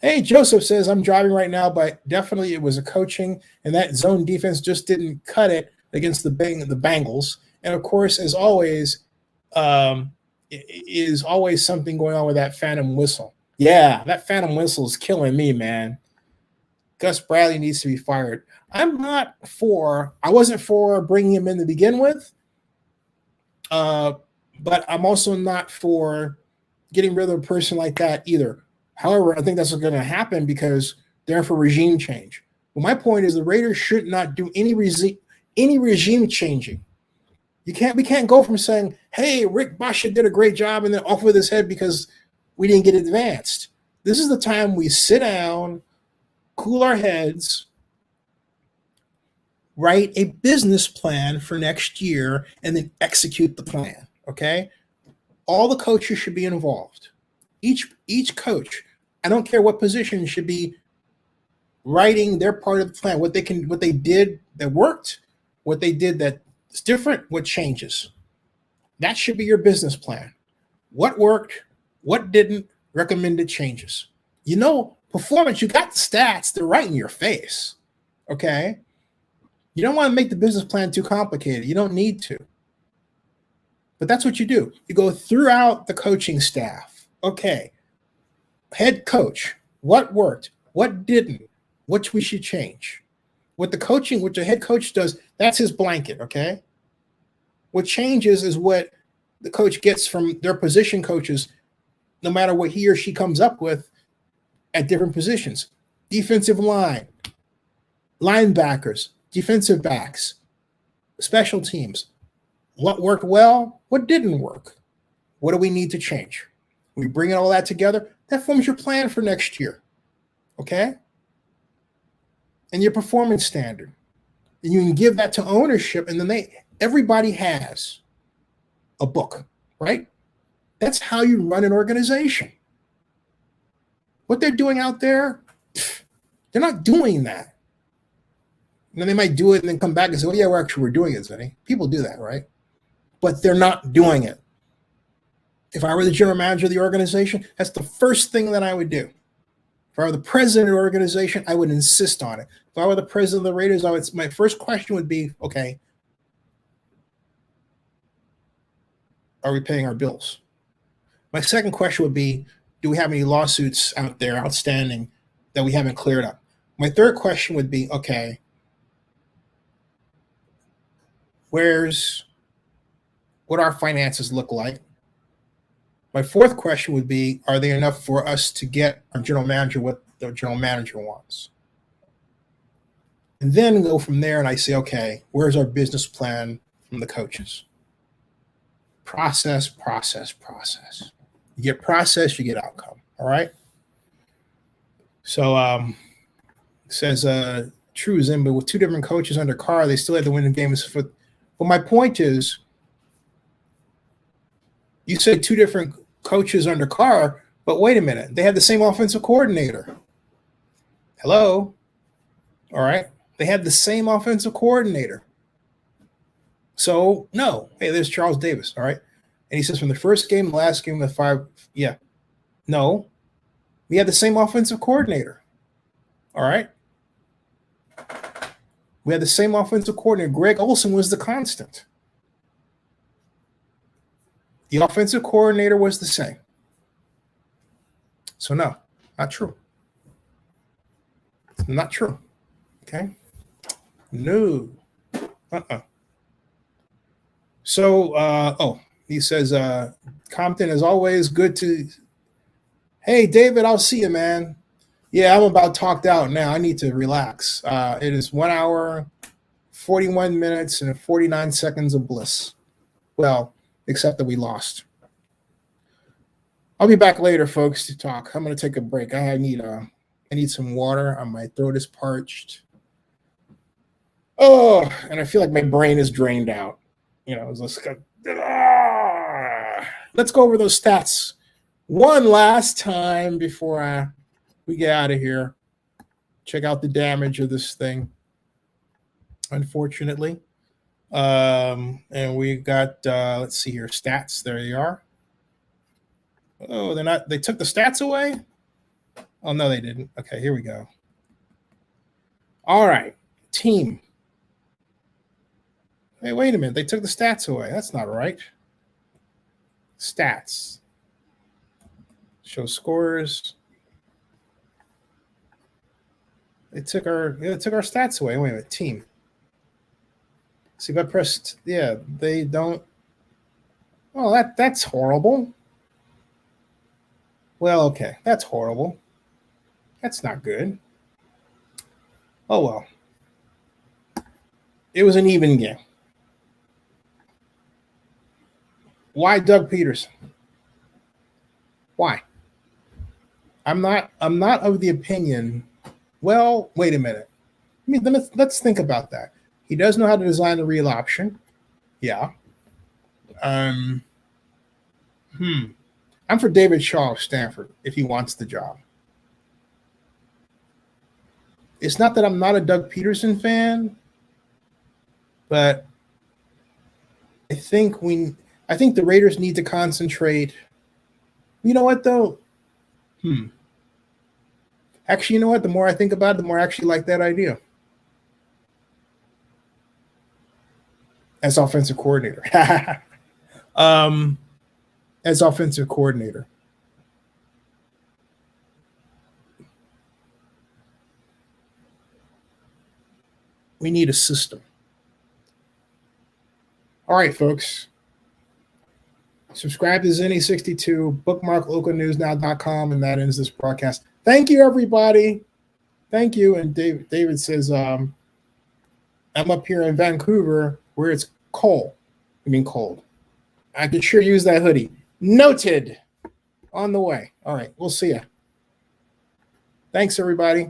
Hey, Joseph says, I'm driving right now, but definitely it was a coaching, and that zone defense just didn't cut it against the Bengals. And, of course, as always, is always something going on with that phantom whistle. Yeah, that phantom whistle is killing me, man. Gus Bradley needs to be fired. I wasn't for bringing him in to begin with, but I'm also not for getting rid of a person like that either. However, I think that's what's going to happen because they're for regime change. But my point is the Raiders should not do any regime changing. We can't go from saying, hey, Rick Basha did a great job and then off with his head because we didn't get advanced. This is the time we sit down, cool our heads, write a business plan for next year, and then execute the plan, okay? All the coaches should be involved. Each coach, I don't care what position, should be writing their part of the plan, what they did that worked, what they did that's different, what changes. That should be your business plan. What worked, what didn't, recommended changes. Performance, you got the stats, they're right in your face, okay? You don't want to make the business plan too complicated. You don't need to. But that's what you do. You go throughout the coaching staff. Okay, head coach, what worked, what didn't, what we should change. What the head coach does, that's his blanket, okay? What changes is what the coach gets from their position coaches, no matter what he or she comes up with at different positions. Defensive line, linebackers, defensive backs, special teams. What worked well? What didn't work? What do we need to change? We bring all that together. That forms your plan for next year, okay? And your performance standard. And you can give that to ownership, and then everybody has a book, right? That's how you run an organization. What they're doing out there, they're not doing that. And then they might do it and then come back and say, "Oh yeah, we're doing it, Zennie." People do that, right? But they're not doing it. If I were the general manager of the organization, that's the first thing that I would do. If I were the president of the organization, I would insist on it. If I were the president of the Raiders, my first question would be, okay, are we paying our bills? My second question would be, do we have any lawsuits out there outstanding that we haven't cleared up? My third question would be, okay, what our finances look like? My fourth question would be, are they enough for us to get our general manager what the general manager wants? And then go from there and I say, okay, where's our business plan from the coaches? Process, process, process. You get process, you get outcome. All right. So it says true, Zim, but with two different coaches under Carr, they still had to win the games. But my point is, you said two different coaches under Carr, but wait a minute. They had the same offensive coordinator. Hello? All right. They had the same offensive coordinator. So, no. Hey, there's Charles Davis. All right. And he says from the first game, the last game, the 5. Yeah. No. We had the same offensive coordinator. All right. We had the same offensive coordinator. Greg Olson was the constant. The offensive coordinator was the same. So no, not true. Not true. Okay. No. So, he says, Compton is always good to. Hey, David, I'll see you, man. Yeah, I'm about talked out now. I need to relax. It is 1 hour, 41 minutes, and 49 seconds of bliss. Well, except that we lost. I'll be back later, folks, to talk. I'm going to take a break. I need some water. My throat is parched. Oh, and I feel like my brain is drained out. Let's go over those stats one last time before we get out of here. Check out the damage of this thing, unfortunately. And we got, let's see here, stats. There you are. Oh, they took the stats away? Oh, no, they didn't. Okay, here we go. All right, team. Hey, wait a minute. They took the stats away. That's not right. Stats. Show scores. They took our stats away. Wait a minute, team. See if I pressed, yeah, they don't. Oh, that's horrible. Well, okay, that's horrible. That's not good. Oh, well. It was an even game. Why Doug Peterson? Why? I'm not of the opinion. Well, wait a minute. Let's think about that. He does know how to design the real option. Yeah. I'm for David Shaw of Stanford if he wants the job. It's not that I'm not a Doug Peterson fan, but I think the Raiders need to concentrate. You know what, though? Actually, you know what? The more I think about it, the more I actually like that idea. As offensive coordinator. As offensive coordinator. We need a system. All right, folks. Subscribe to Zennie62, bookmark localnewsnow.com, and that ends this broadcast. Thank you, everybody. Thank you. And David says, I'm up here in Vancouver where it's cold. I mean cold. I could sure use that hoodie. Noted. On the way. All right, we'll see ya. Thanks, everybody.